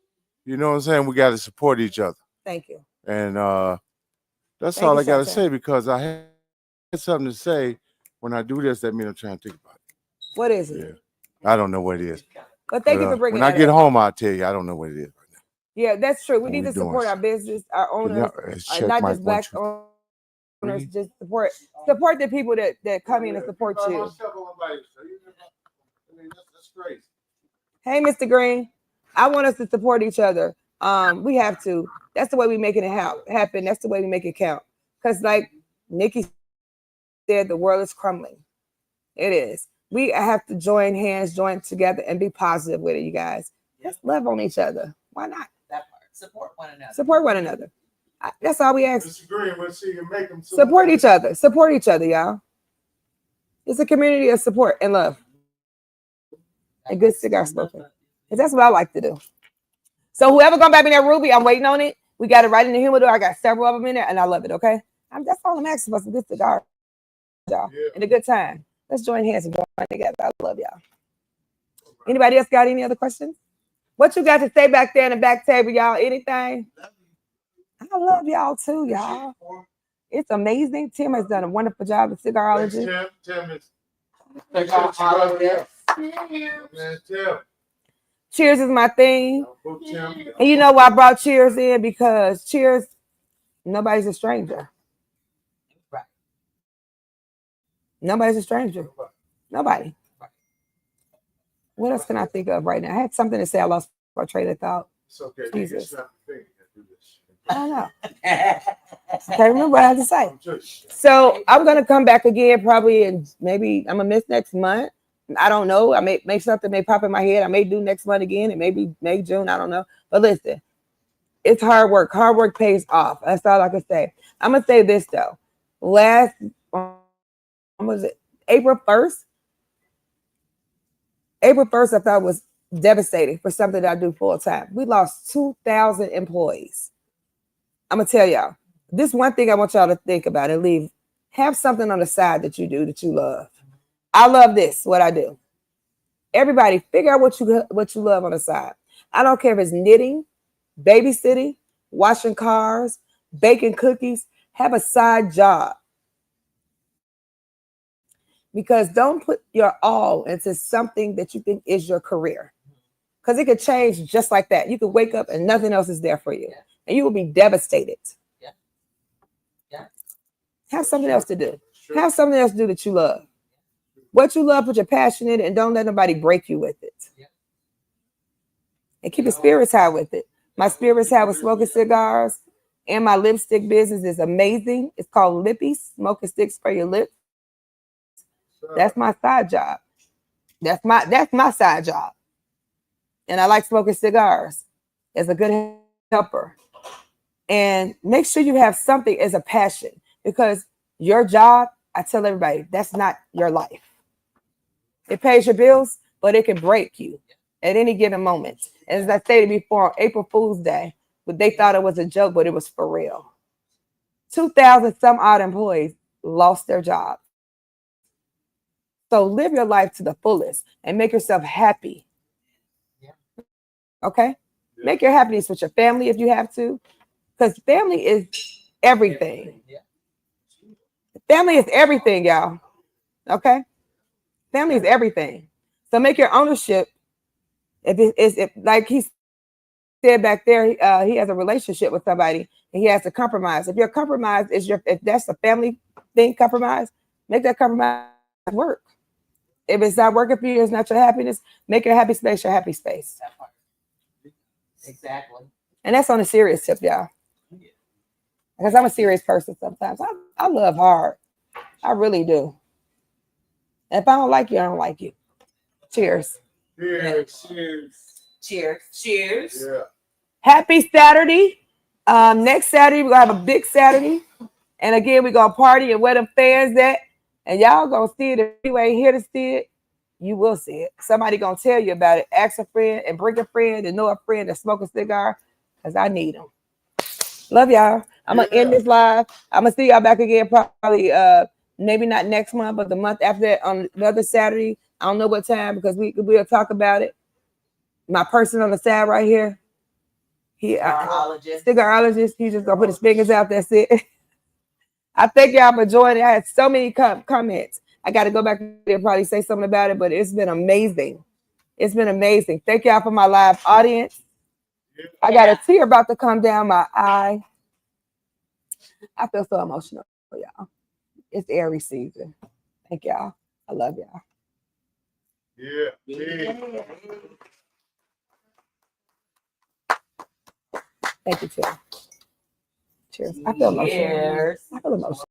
You know what I'm saying? We got to support each other. Thank you. And that's Thank all you, I got to Shanta. say, because I had something to say. When I do this, that means I'm trying to think about it. What is it? Yeah. I don't know what it is. But thank you But, for bringing when I that get up. home, I'll tell you. I don't know what it is right now. Yeah, that's true. We What need we to doing? support our business, our owners, Check not mic just 1, black 2, owners. 3. Just support the people that come in and support you. That's crazy. Hey, Mr. Green, I want us to support each other. We have to. That's the way we making it happen. That's the way we make it count. Because like Nikki said, the world is crumbling. It is. We have to join hands, join together, and be positive with it, you guys. Let's love on each other. Why not? That part. Support one another. Support one another. That's all we ask. Mr. Green, we'll see you make them Support each other. Support each other, y'all. It's a community of support and love. And good cigar smoking. And that's what I like to do. So whoever gonna buy me that Ruby, I'm waiting on it. We got it right in the humidor. I got several of them in there, and I love it. Okay, that's all I'm asking for, some good cigars, y'all, and a good time. Let's join hands and join together. I love y'all. Anybody else got any other questions? What you got to say back there in the back table, y'all? Anything? I love y'all too, y'all. It's amazing. Tim has done a wonderful job with cigarology. Tim is. Tim. Cheers is my thing. Tim. And you know why I brought Cheers in? Because Cheers, nobody's a stranger. Right. Nobody's a stranger. Nobody. What else can I think of right now? I had something to say. I lost my train of thought. It's okay. Jesus. You can do this. I don't know. Can't remember what I had to say. So I'm gonna come back again probably in maybe I'm gonna miss next month. I don't know. I may make something may pop in my head. I may do next month again. It may be May, June. I don't know. But listen, it's hard work. Hard work pays off. That's all I can say. I'm gonna say this though. Last was it April 1st? April 1st, I thought was devastating for something that I do full time. We lost 2,000 employees. I'm gonna tell y'all. This one thing I want y'all to think about and leave. Have something on the side that you do that you love. I love this, what I do. Everybody, figure out what you love on the side. I don't care if it's knitting, babysitting, washing cars, baking cookies. Have a side job. Because don't put your all into something that you think is your career. Because it could change just like that. You could wake up and nothing else is there for you. And you will be devastated. Yeah. Yeah. Have something else to do. Have something else to do that you love. What you love, put your passion in it, and don't let nobody break you with it. Yeah. And keep your spirits high with it. My spirits high with smoking cigars, and my lipstick business is amazing. It's called Lippie, smoking sticks for your lips. That's my side job. That's my side job. And I like smoking cigars as a good helper. And make sure you have something as a passion, because your job, I tell everybody, that's not your life. It pays your bills, but it can break you at any given moment. As I stated before, on April Fool's Day, but they thought it was a joke, but it was for real. 2,000 some odd employees lost their job. So live your life to the fullest and make yourself happy. Okay? Make your happiness with your family if you have to, because family is everything. Family is everything, y'all. Okay? Family is everything. So make your ownership. If like he said back there, he has a relationship with somebody and he has to compromise. If your compromise is if that's a family thing, compromise, make that compromise work. If it's not working for you, it's not your happiness, make your happy space your happy space. Exactly. And that's on a serious tip, y'all. Because I'm a serious person sometimes. I love hard. I really do. And if I don't like you, I don't like you. Cheers. Cheers. Cheers. Cheers. Yeah. Happy Saturday. Next Saturday, we're going to have a big Saturday. And again, we're going to party and where them fans at. And y'all going to see it. If you ain't here to see it, you will see it. Somebody going to tell you about it. Ask a friend and bring a friend and know a friend that smoke a cigar, because I need them. Love y'all. I'm going to end this live. I'm going to see y'all back again probably maybe not next month, but the month after that on another Saturday. I don't know what time, because we'll talk about it. My person on the side right here, cigarologist. He just gonna put his fingers out. That's it. I thank y'all for joining. I had so many comments. I got to go back there and probably say something about it, but it's been amazing. It's been amazing. Thank y'all for my live audience. I got a tear about to come down my eye. I feel so emotional for y'all. It's Aries season. Thank y'all. I love y'all. Yeah. Thank you, too. Cheers. I feel emotional. Cheers. I feel emotional.